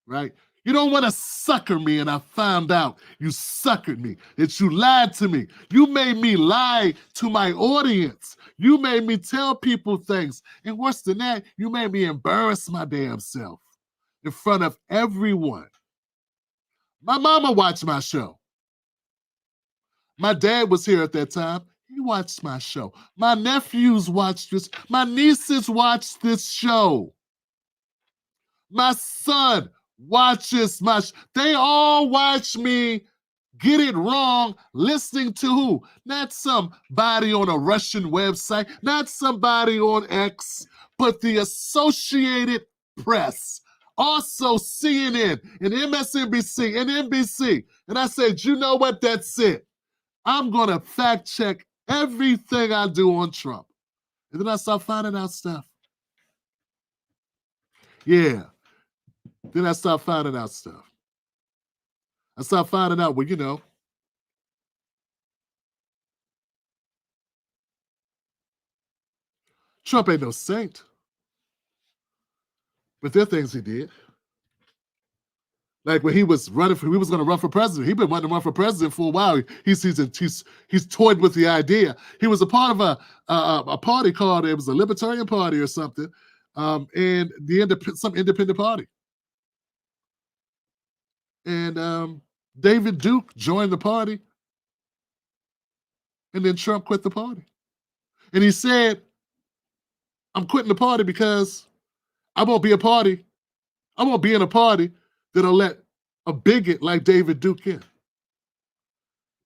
right? You don't want to sucker me, and I found out you suckered me, that you lied to me. You made me lie to my audience. You made me tell people things. And worse than that, you made me embarrass my damn self in front of everyone. My mama watched my show. My dad was here at that time. He watched my show. My nephews watched this. My nieces watched this show. My son watches they all watch me get it wrong, listening to who? Not somebody on a Russian website, not somebody on X, but the Associated Press. Also CNN and MSNBC and NBC. And I said, you know what? That's it. I'm going to fact check everything I do on Trump. And then I start finding out stuff. Yeah. Then I start finding out stuff. I start finding out, well, Trump ain't no saint. But there are things he did. Like when he was running for, he was going to run for president. He'd been wanting to run for president for a while. He's toyed with the idea. He was a part of a party called, it was a Libertarian Party or something, and some independent party. And David Duke joined the party, and then Trump quit the party. And he said, I'm quitting the party because I won't be a party. I won't be in a party that'll let a bigot like David Duke in.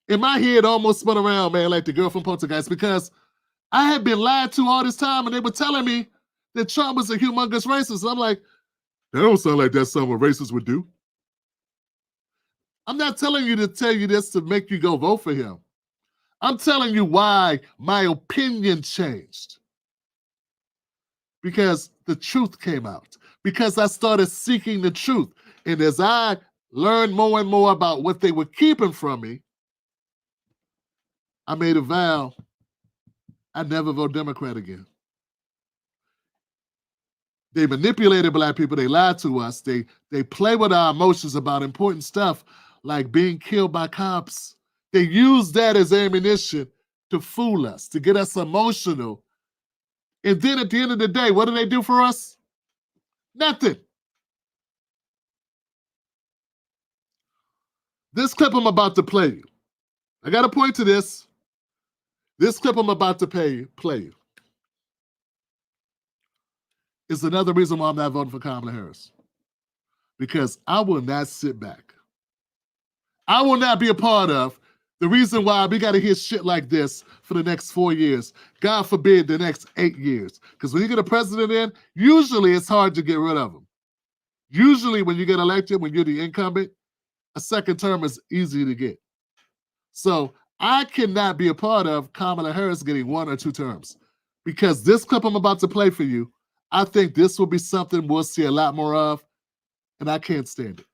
In my head, almost spun around, man, like the girl from Poltergeist, because I had been lied to all this time, and they were telling me that Trump was a humongous racist. I'm like, that don't sound like that's something a racist would do. I'm not telling you to tell you this to make you go vote for him. I'm telling you why my opinion changed. Because the truth came out. Because I started seeking the truth. And as I learned more and more about what they were keeping from me, I made a vow I'd never vote Democrat again. They manipulated Black people. They lied to us. They play with our emotions about important stuff like being killed by cops. They used that as ammunition to fool us, to get us emotional. And then at the end of the day, what do they do for us? Nothing. This clip I'm about to play you. I got to point to this. This clip I'm about to play you is another reason why I'm not voting for Kamala Harris. Because I will not sit back. I will not be a part of the reason why we got to hear shit like this for the next 4 years. God forbid the next 8 years. Because when you get a president in, usually it's hard to get rid of him. Usually when you get elected, when you're the incumbent, a second term is easy to get. So I cannot be a part of Kamala Harris getting 1 or 2 terms. Because this clip I'm about to play for you, I think this will be something we'll see a lot more of, and I can't stand it.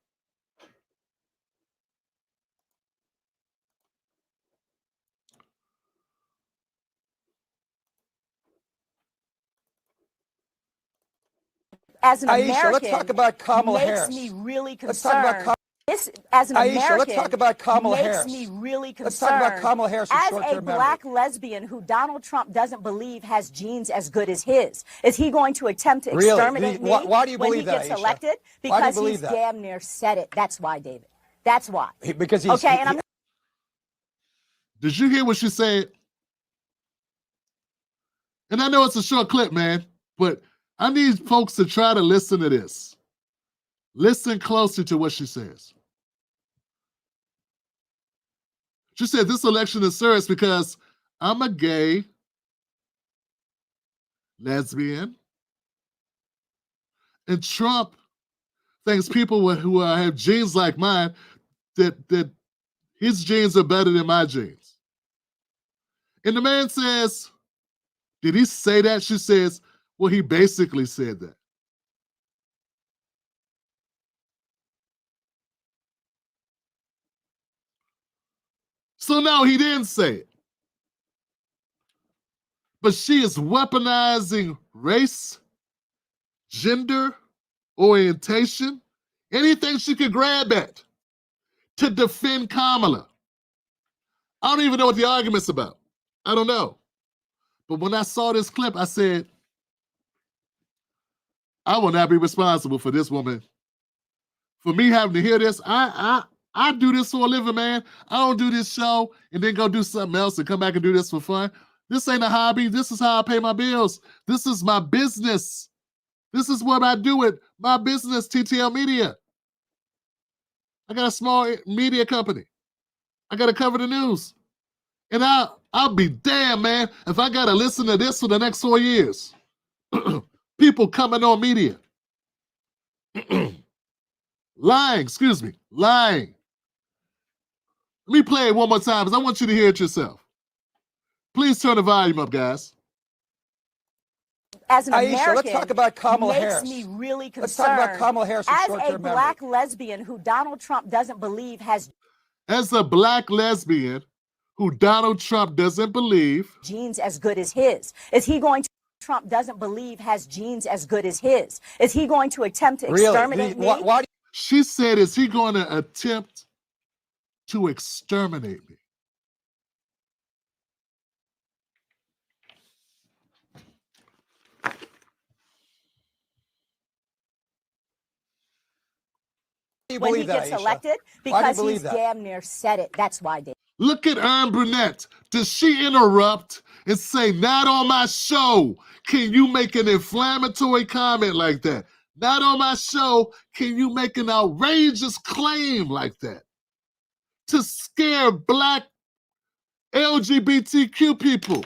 As an
Aisha,
American,
let's talk about Kamala
makes
Harris.
me really concerned.
Let's talk about
This, as an
Aisha,
American,
let's talk about Kamala
makes
Harris.
me really concerned.
Let's talk about Kamala Harris and
as
short-term
a black lesbian who Donald Trump doesn't believe has genes as good as his. Is he going to attempt to exterminate me
why do you
when
believe
he gets
that, Aisha?
elected?
Why do you
Because
believe
he's
that?
damn near said it. That's why, David. That's why.
Because he's
okay. And I'm.
Did you hear what she said? And I know it's a short clip, man, but I need folks to try to listen to this. Listen closely to what she says. She said this election is serious because I'm a gay, lesbian, and Trump thinks people who have genes like mine, that his genes are better than my genes. And the man says, did he say that? She says, well, he basically said that. So no, he didn't say it. But she is weaponizing race, gender, orientation, anything she could grab at to defend Kamala. I don't even know what the argument's about. I don't know. But when I saw this clip, I said, I will not be responsible for this woman. For me having to hear this, I do this for a living, man. I don't do this show and then go do something else and come back and do this for fun. This ain't a hobby. This is how I pay my bills. This is my business. This is what I do with my business, TTL Media. I got a small media company. I got to cover the news. And I'll be damned, man, if I got to listen to this for the next 4 years. People coming on media. Lying. Let me play it one more time because I want you to hear it yourself. Please turn the volume up, guys.
As an
Aisha,
American,
let's talk about Kamala
makes
Harris.
me really concerned.
Let's talk about Kamala Harris and
as
short-term
a
memory.
black lesbian who Donald Trump doesn't believe has.
As a black lesbian who Donald Trump doesn't believe
genes as good as his. Is he going to? Trump doesn't believe has genes as good as his? Is he going to attempt to exterminate me?
Why
She said, is he going to attempt to exterminate me?
When he gets elected? Because he's damn near said it. That's why, Dave.
Look at Erin Burnett. Does she interrupt and say, not on my show can you make an inflammatory comment like that? Not on my show can you make an outrageous claim like that to scare Black LGBTQ people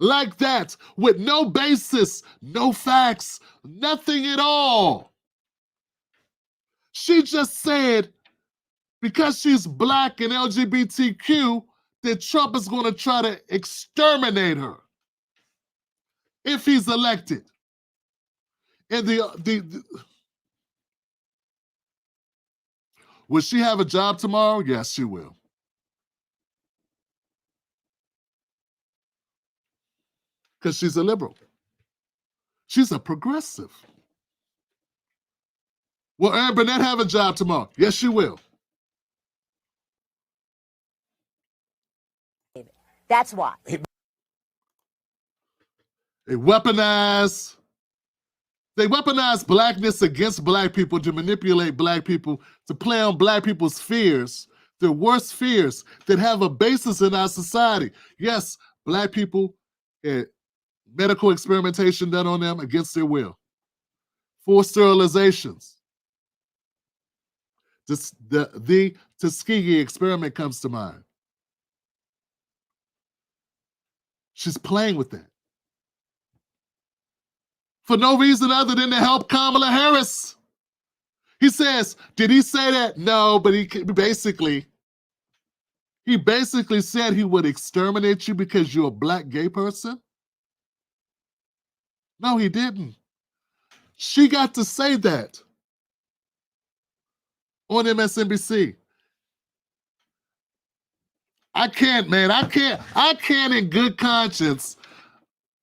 like that with no basis, no facts, nothing at all. She just said because she's Black and LGBTQ that Trump is going to try to exterminate her if he's elected. And will she have a job tomorrow? Yes, she will. Because she's a liberal. She's a progressive. Will Erin Burnett have a job tomorrow? Yes, she will.
That's why.
They weaponize Blackness against Black people to manipulate Black people, to play on Black people's fears, their worst fears that have a basis in our society. Yes, Black people had medical experimentation done on them against their will. Forced sterilizations. The Tuskegee experiment comes to mind. She's playing with that. For no reason other than to help Kamala Harris. He says, did he say that? No, but he basically said he would exterminate you because you're a Black gay person. No, he didn't. She got to say that on MSNBC. I can't in good conscience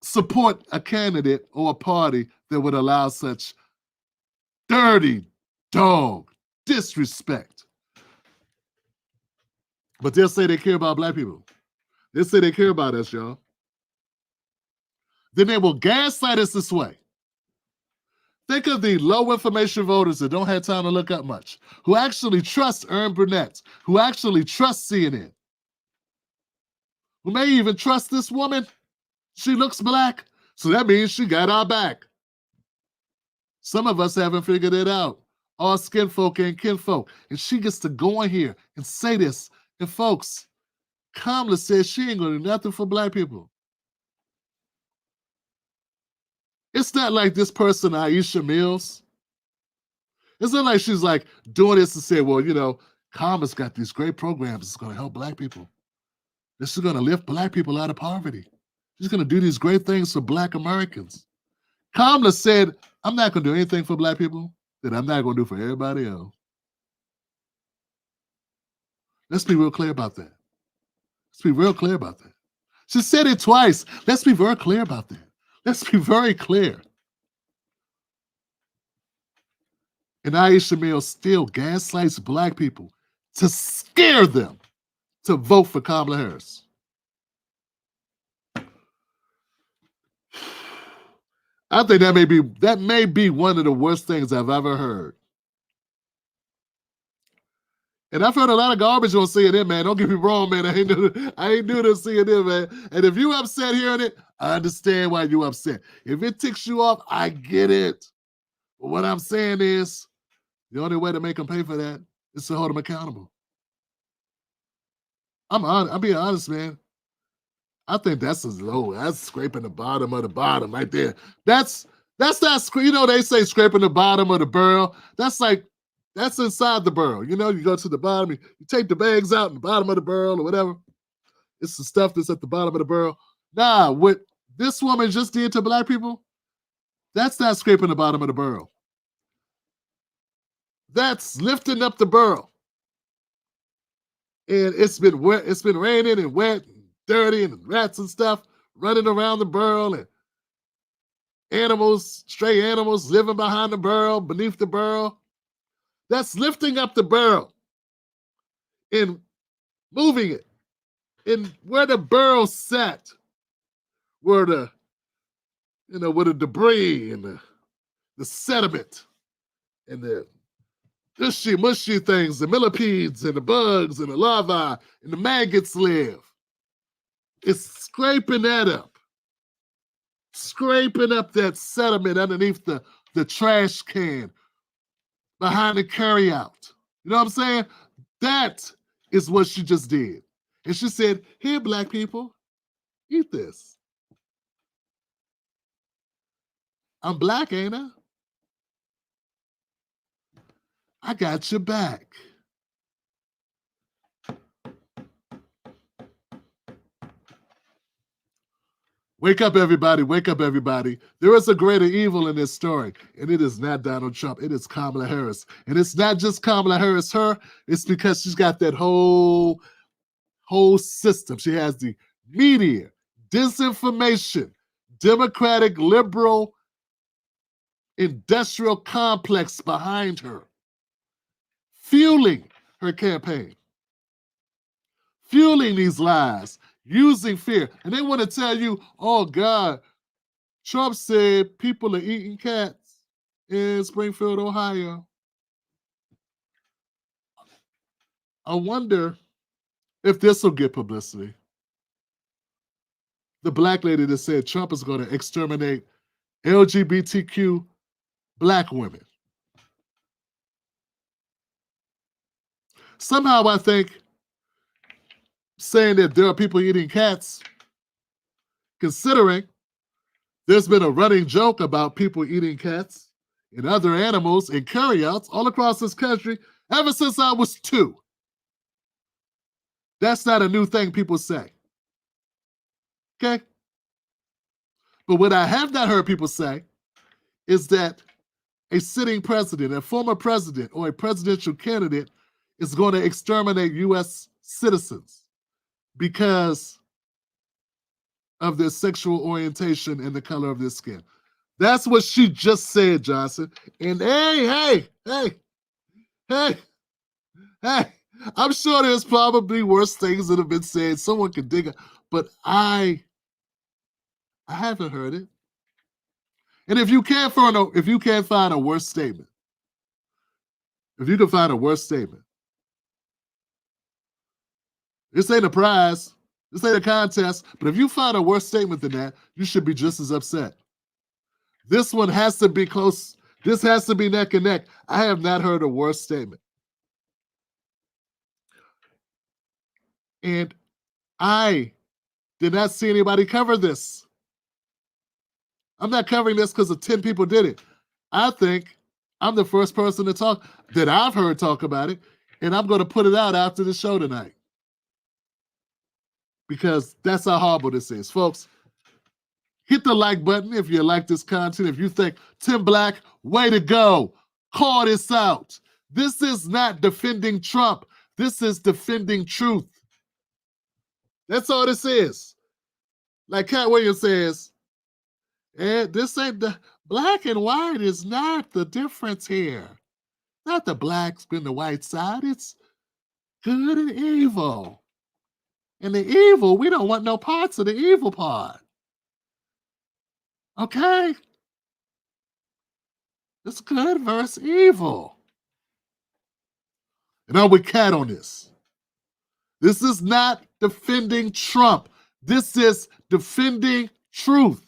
support a candidate or a party that would allow such dirty dog disrespect. But they'll say they care about Black people. They'll say they care about us, y'all. Then they will gaslight us this way. Think of the low information voters that don't have time to look up much, who actually trust Erin Burnett, who actually trust CNN, who may even trust this woman. She looks Black, so that means she got our back. Some of us haven't figured it out. All skin folk and kinfolk. And she gets to go in here and say this. And folks, Kamala says she ain't gonna do nothing for Black people. It's not like this person, Aisha Mills. It's not like she's like doing this to say, well, you know, Kamala's got these great programs that's gonna help Black people. This is gonna lift Black people out of poverty. She's gonna do these great things for Black Americans. Kamala said, I'm not gonna do anything for Black people that I'm not gonna do for everybody else. Let's be real clear about that. Let's be real clear about that. She said it twice. Let's be very clear about that. Let's be very clear. And Aisha Mills still gaslights Black people to scare them to vote for Kamala Harris. I think that may be one of the worst things I've ever heard. And I've heard a lot of garbage on CNN, man. Don't get me wrong, man. I ain't new to CNN, man. And if you upset hearing it, I understand why you upset. If it ticks you off, I get it. But what I'm saying is, the only way to make them pay for that is to hold them accountable. I'm being honest, man. I think that's as low. That's scraping the bottom of the bottom right there. That's not, you know, they say scraping the bottom of the barrel. That's inside the barrel. You know, you go to the bottom, you take the bags out in the bottom of the barrel or whatever. It's the stuff that's at the bottom of the barrel. Nah, what this woman just did to Black people, that's not scraping the bottom of the barrel. That's lifting up the barrel. And it's been wet, it's been raining and wet and dirty and rats and stuff running around the barrel and animals, stray animals living behind the barrel, beneath the barrel. That's lifting up the barrel and moving it. And where the barrel sat, where the, where the debris and the sediment and the mushy things, the millipedes and the bugs and the larvae and the maggots live. It's scraping that up. Scraping up that sediment underneath the trash can behind the carryout. You know what I'm saying? That is what she just did. And she said, here, black people, eat this. I'm black, ain't I? I got your back. Wake up, everybody. Wake up, everybody. There is a greater evil in this story, and it is not Donald Trump. It is Kamala Harris. And it's not just Kamala Harris, her. It's because she's got that whole system. She has the media, disinformation, Democratic, liberal, industrial complex behind her, fueling her campaign, fueling these lies, using fear. And they want to tell you, oh God, Trump said people are eating cats in Springfield, Ohio. I wonder if this will get publicity. The black lady that said Trump is going to exterminate LGBTQ black women. Somehow I think saying that there are people eating cats, considering there's been a running joke about people eating cats and other animals in carryouts all across this country ever since I was 2. That's not a new thing people say. Okay? But what I have not heard people say is that a sitting president, a former president, or a presidential candidate is going to exterminate U.S. citizens because of their sexual orientation and the color of their skin. That's what she just said, Johnson. And hey, I'm sure there's probably worse things that have been said. Someone can dig it, but I haven't heard it. And if you can't find a worse statement, if you can find a worse statement, this ain't a prize, this ain't a contest, but if you find a worse statement than that, you should be just as upset. This one has to be close. This has to be neck and neck. I have not heard a worse statement. And I did not see anybody cover this. I'm not covering this because 10 people did it. I think I'm the first person to talk that I've heard talk about it, and I'm going to put it out after the show tonight. Because that's how horrible this is. Folks, hit the like button if you like this content. If you think, Tim Black, way to go. Call this out. This is not defending Trump. This is defending truth. That's all this is. Like Cat Williams says, and this ain't the black and white is not the difference here. Not the blacks and the white side. It's good and evil. And the evil, we don't want no parts of the evil part. Okay? It's good versus evil. And I'm with Cat on this. This is not defending Trump. This is defending truth.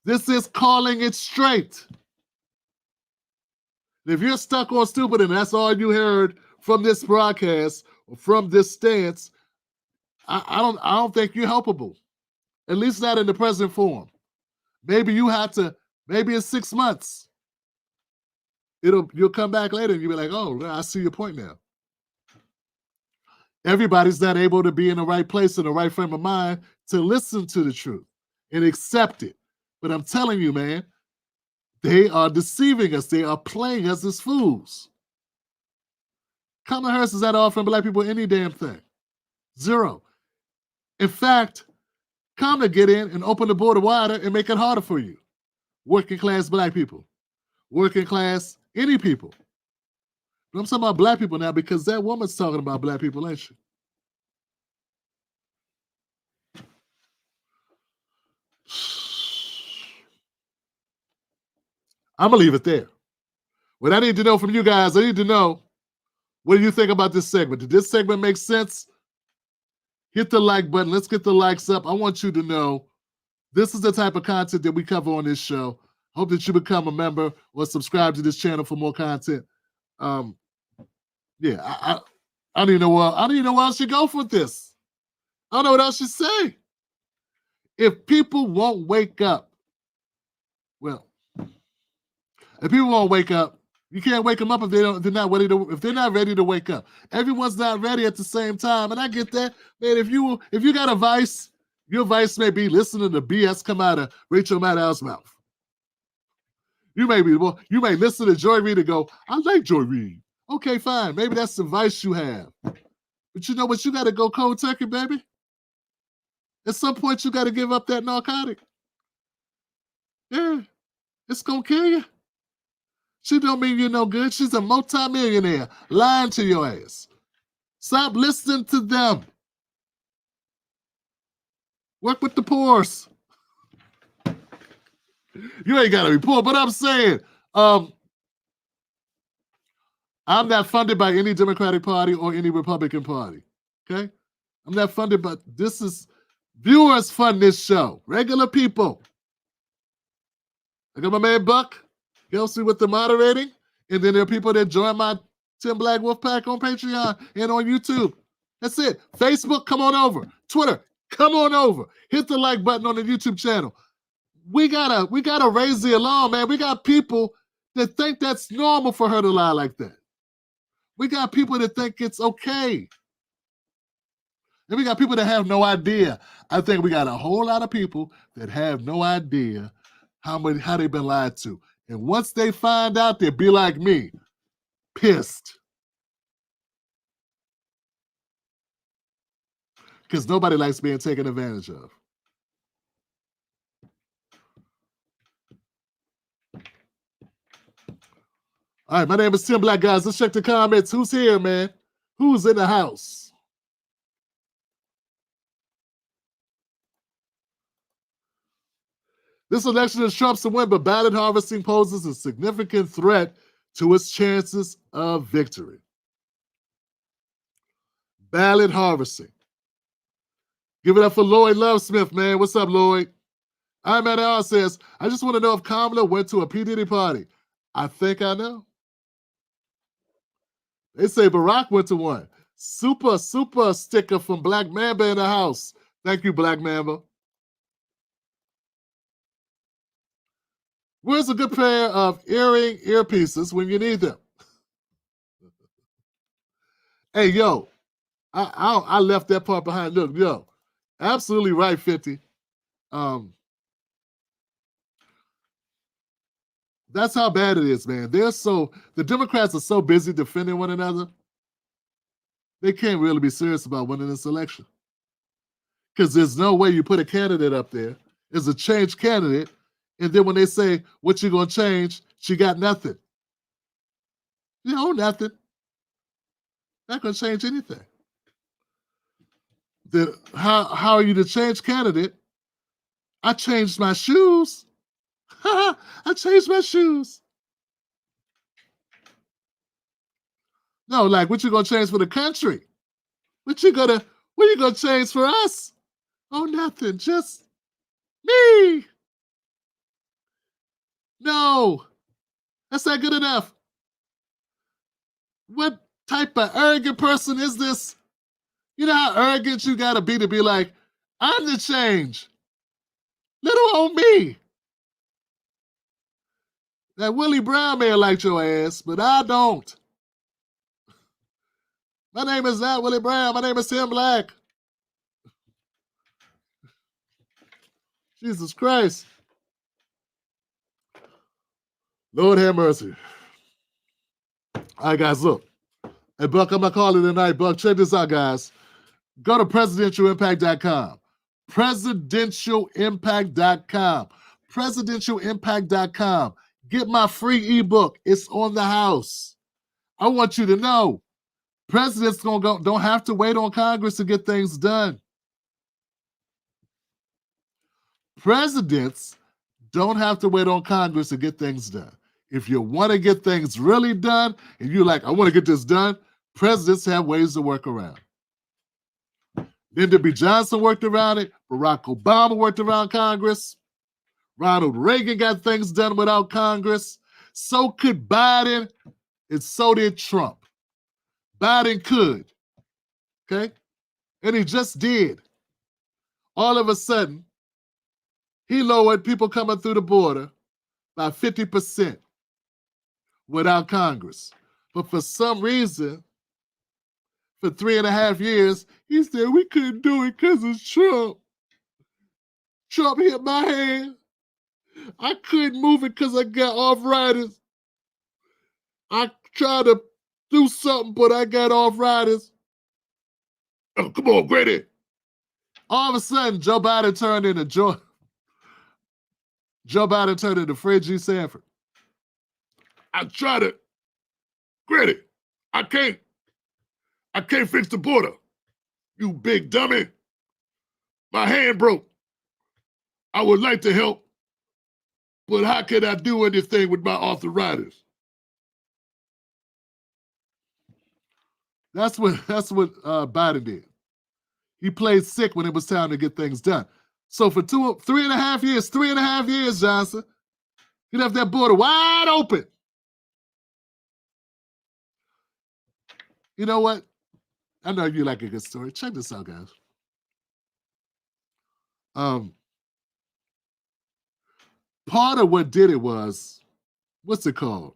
This is calling it straight. If you're stuck on stupid and that's all you heard from this broadcast or from this stance, I don't think you're helpable. At least not in the present form. Maybe you have to, maybe in 6 months. You'll come back later and you'll be like, oh, I see your point now. Everybody's not able to be in the right place, in the right frame of mind to listen to the truth and accept it. But I'm telling you, man, they are deceiving us. They are playing us as fools. Kamala Harris is not offering black people any damn thing. Zero. In fact, Kamala get in and open the border wider and make it harder for you. Working class black people. Working class any people. But I'm talking about black people now because that woman's talking about black people, ain't she? I'm going to leave it there. What I need to know from you guys, I need to know, what do you think about this segment? Did this segment make sense? Hit the like button. Let's get the likes up. I want you to know this is the type of content that we cover on this show. Hope that you become a member or subscribe to this channel for more content. Yeah, I don't even know where else you go with this. I don't know what else you say. If people won't wake up, well, if people won't wake up, you can't wake them up if they're not ready to wake up. Everyone's not ready at the same time, and I get that, man. If you got a vice, your vice may be listening to BS come out of Rachel Maddow's mouth. You may listen to Joy Reid and go, I like Joy Reid. Okay, fine. Maybe that's the vice you have. But you know what? You got to go cold turkey, baby. At some point, you got to give up that narcotic. Yeah, it's going to kill you. She don't mean you're no good. She's a multimillionaire lying to your ass. Stop listening to them. Work with the poors. You ain't got to be poor, but I'm saying, I'm not funded by any Democratic Party or any Republican Party, okay? I'm not funded, but this is, viewers fund this show, regular people. I got my man Buck, helps me with the moderating, and then there are people that join my Tim Black Wolfpack on Patreon and on YouTube. That's it. Facebook, come on over. Twitter, come on over. Hit the like button on the YouTube channel. We gotta raise the alarm, man. We got people that think that's normal for her to lie like that. We got people that think it's okay. And we got people that have no idea. I think we got a whole lot of people that have no idea how they've been lied to. And once they find out, they'll be like me, pissed. Because nobody likes being taken advantage of. All right, my name is Tim Black, guys. Let's check the comments. Who's here, man? Who's in the house? This election is Trump's to win, but ballot harvesting poses a significant threat to its chances of victory. Ballot harvesting. Give it up for Lloyd Lovesmith, man. What's up, Lloyd? I'm at R says, I just want to know if Kamala went to a P. Diddy party. I think I know. They say Barack went to one. Super sticker from Black Mamba in the house. Thank you, Black Mamba. Where's a good pair of earpieces when you need them? Hey, yo, I left that part behind. Look, yo, absolutely right, 50. That's how bad it is, man. The Democrats are so busy defending one another, they can't really be serious about winning this election. Because there's no way you put a candidate up there as a change candidate, and then when they say, what you gonna change, she got nothing. You know, nothing. Not gonna change anything. How are you the change candidate? I changed my shoes. I changed my shoes. No, like, what you gonna change for the country? What you gonna change for us? Oh, nothing, just me. No, that's not good enough. What type of arrogant person is this? You know how arrogant you gotta be to be like, I'm the change. Little old me. That Willie Brown man liked your ass, but I don't. My name is not Willie Brown. My name is Tim Black. Jesus Christ. Lord have mercy. All right, guys, look. Hey, Buck, I'm going to call it tonight. Buck, check this out, guys. Go to presidentialimpact.com. Presidentialimpact.com. Presidentialimpact.com. Get my free ebook. It's on the house. I want you to know presidents don't have to wait on Congress to get things done. Presidents don't have to wait on Congress to get things done. If you want to get things really done and you're like, I want to get this done, presidents have ways to work around. Lyndon B. Johnson worked around it. Barack Obama worked around Congress. Ronald Reagan got things done without Congress. So could Biden, and so did Trump. Biden could, okay? And he just did. All of a sudden, he lowered people coming through the border by 50% without Congress. But for some reason, for 3.5 years, he said we couldn't do it because of Trump. Trump hit my hand. I couldn't move it because I got arthritis. I tried to do something, but I got arthritis. Oh, come on, Grady. All of a sudden, Joe Biden turned into Fred G. Sanford. I tried to, Grady, I can't fix the border. You big dummy. My hand broke. I would like to help, but how can I do anything with my arthritis? That's what Biden did. He played sick when it was time to get things done. So for 3.5 years, Johnson, he left that border wide open. You know what? I know you like a good story. Check this out, guys. Part of what did it was, what's it called?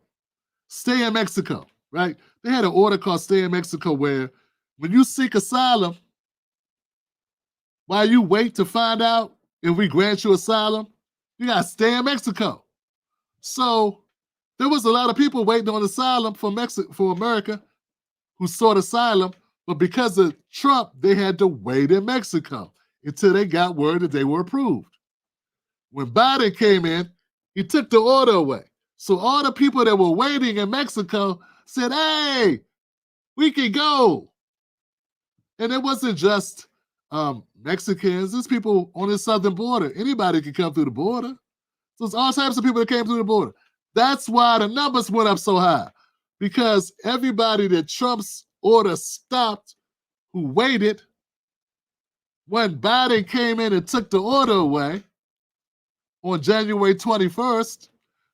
Stay in Mexico, right? They had an order called Stay in Mexico where when you seek asylum, while you wait to find out if we grant you asylum, you got to stay in Mexico. So there was a lot of people waiting on asylum for America who sought asylum, but because of Trump, they had to wait in Mexico until they got word that they were approved. When Biden came in, he took the order away. So all the people that were waiting in Mexico said, hey, we can go. And it wasn't just Mexicans. There's people on the southern border. Anybody can come through the border. So it's all types of people that came through the border. That's why the numbers went up so high, because everybody that Trump's order stopped who waited, when Biden came in and took the order away on January 21st,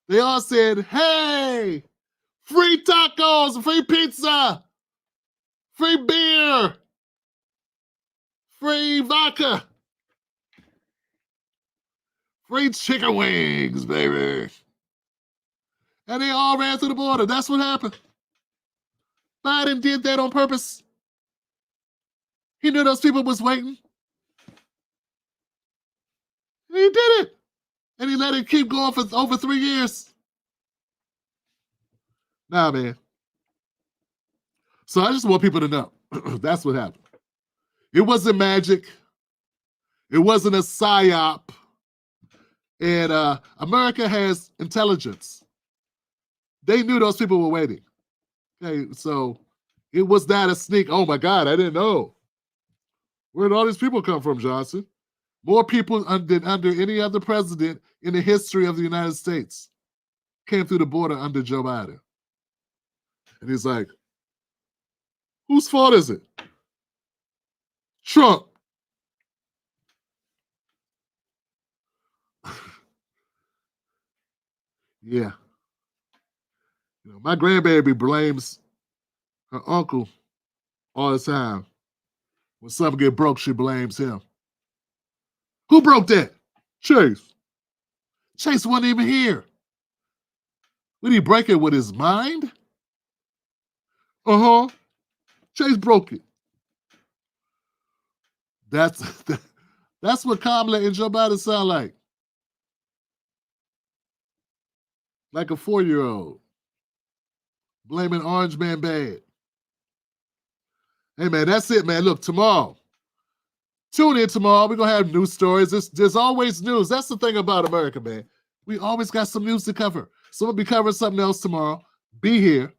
they all said, hey, free tacos, free pizza, free beer, free vodka, free chicken wings, baby. And they all ran through the border. That's what happened. Biden did that on purpose. He knew those people was waiting. And he did it. And he let it keep going for over 3 years. Nah, man. So I just want people to know. That's what happened. It wasn't magic. It wasn't a psyop. And America has intelligence. They knew those people were waiting. Okay, so it was not a sneak. Oh my God, I didn't know. Where did all these people come from, Johnson? More people than under any other president in the history of the United States came through the border under Joe Biden. And he's like, whose fault is it? Trump. Yeah. You know, my grandbaby blames her uncle all the time. When something get broke, she blames him. Who broke that? Chase. Chase wasn't even here. Would he break it with his mind? Uh-huh. Chase broke it. That's what Kamala and Joe Biden sound like. Like a 4-year-old. Blaming Orange Man bad. Hey, man, that's it, man. Look, tomorrow Tune in tomorrow. We're going to have news stories. There's always news. That's the thing about America, man. We always got some news to cover. So we'll be covering something else tomorrow. Be here.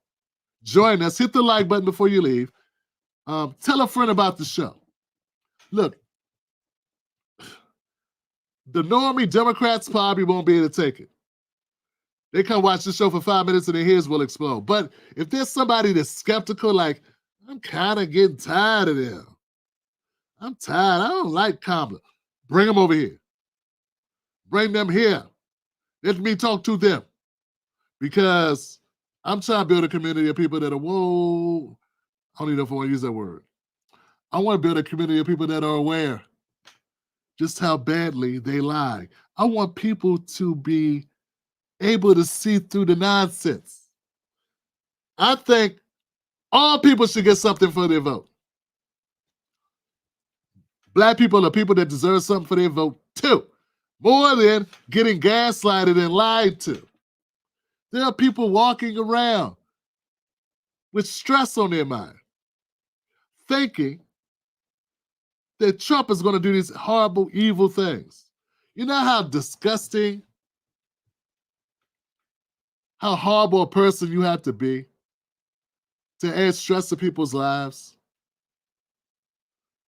Join us. Hit the like button before you leave. Tell a friend about the show. Look, the normie Democrats probably won't be able to take it. They come watch the show for 5 minutes and their heads will explode. But if there's somebody that's skeptical, like, I'm kind of getting tired of them. I'm tired. I don't like Kamala. Bring them over here. Bring them here. Let me talk to them. Because I'm trying to build a community of people that are, whoa, I don't even know if I want to use that word. I want to build a community of people that are aware just how badly they lie. I want people to be able to see through the nonsense. I think all people should get something for their vote. Black people are people that deserve something for their vote too, more than getting gaslighted and lied to. There are people walking around with stress on their mind, thinking that Trump is going to do these horrible, evil things. You know how disgusting, how horrible a person you have to be to add stress to people's lives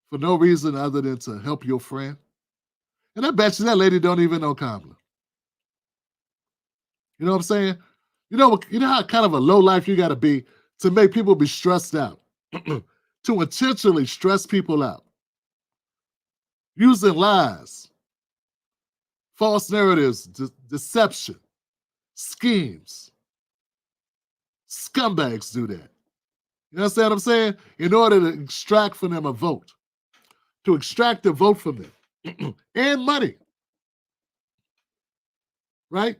for no reason other than to help your friend? And I bet you that lady don't even know Kamala. You know what I'm saying? You know how kind of a low life you got to be to make people be stressed out, to intentionally stress people out, using lies, false narratives, deception, schemes. Scumbags do that. You understand what I'm saying? In order to extract from them a vote, to extract a vote from them, and money, right?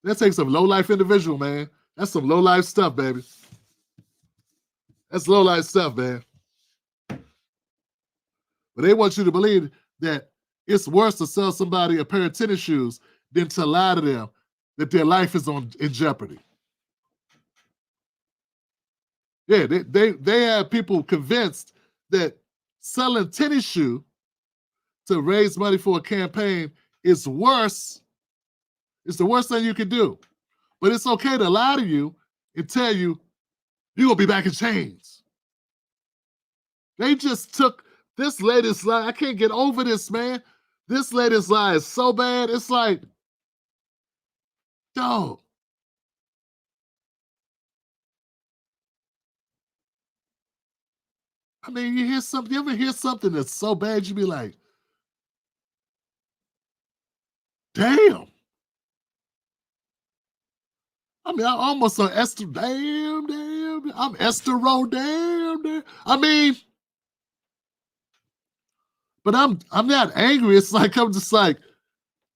That takes some low-life individual, man. That's some low-life stuff, baby. That's low-life stuff, man. But they want you to believe that it's worse to sell somebody a pair of tennis shoes than to lie to them that their life is in jeopardy. Yeah, they have people convinced that selling tennis shoe to raise money for a campaign is worse. It's the worst thing you can do. But it's okay to lie to you and tell you you're going to be back in chains. They just took this latest lie. I can't get over this, man. This latest lie is so bad. It's like, dog. I mean, you ever hear something that's so bad, you be like, damn. I mean, I'm almost on Esther, damn. I'm Esther Rowe, damn. I mean, but I'm not angry. It's like, I'm just like,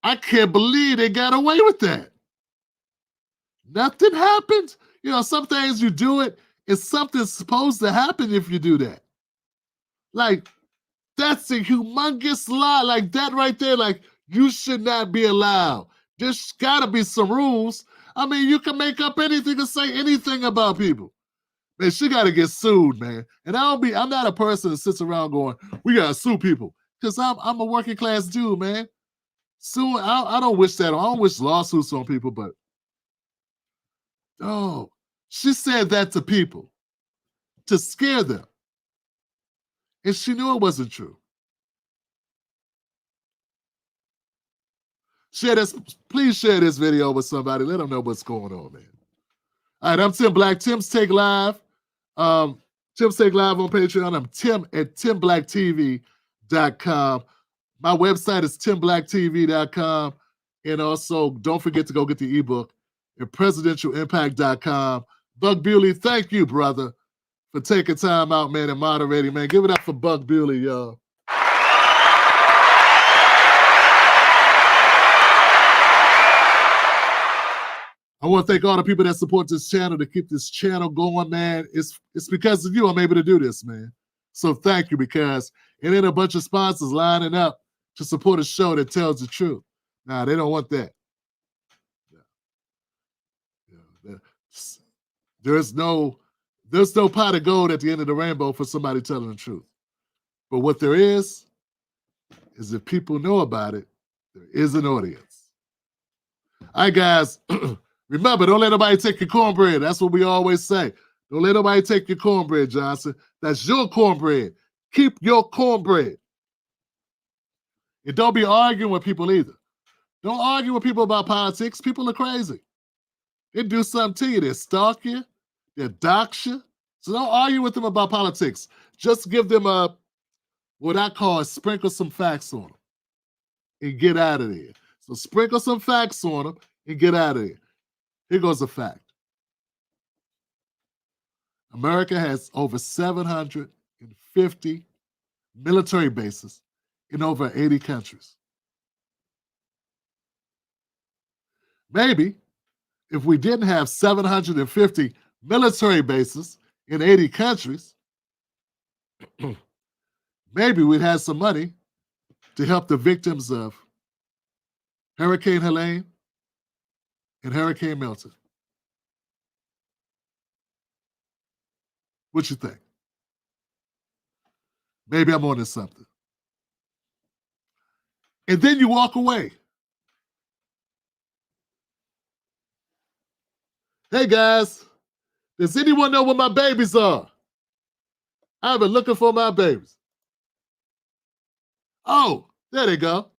I can't believe they got away with that. Nothing happened. You know, some things you do it, it's something supposed to happen if you do that. Like, that's a humongous lie. Like that right there, like, you should not be allowed. There's gotta be some rules. I mean, you can make up anything and say anything about people. Man, she gotta get sued, man. And I'm not a person that sits around going, we gotta sue people. Because I'm a working class dude, man. Sue, I don't wish that. I don't wish lawsuits on people, but oh, she said that to people to scare them. And she knew it wasn't true. Please share this video with somebody. Let them know what's going on, man. All right, I'm Tim Black. Tim's Take Live. Tim's Take Live on Patreon. I'm Tim at timblacktv.com. My website is timblacktv.com. And also, don't forget to go get the ebook at presidentialimpact.com. Buck Bewley, thank you, brother, for taking time out, man, and moderating, man. Give it up for Buck Bewley, y'all. I want to thank all the people that support this channel to keep this channel going, man. It's because of you I'm able to do this, man. So thank you, because and then a bunch of sponsors lining up to support a show that tells the truth. Nah, they don't want that. There's no pot of gold at the end of the rainbow for somebody telling the truth. But what there is if people know about it, there is an audience. All right, guys, remember, don't let nobody take your cornbread. That's what we always say. Don't let nobody take your cornbread, Johnson. That's your cornbread. Keep your cornbread. And don't be arguing with people either. Don't argue with people about politics. People are crazy. They do something to you. They stalk you. They dox you. So don't argue with them about politics. Just give them what I call sprinkle some facts on them and get out of there. So sprinkle some facts on them and get out of there. Here goes a fact. America has over 750 military bases in over 80 countries. Maybe if we didn't have 750 military bases in 80 countries, maybe we'd have some money to help the victims of Hurricane Helene and Hurricane Milton. What you think? Maybe I'm on to something. And then you walk away. Hey guys, does anyone know where my babies are? I've been looking for my babies. Oh, there they go.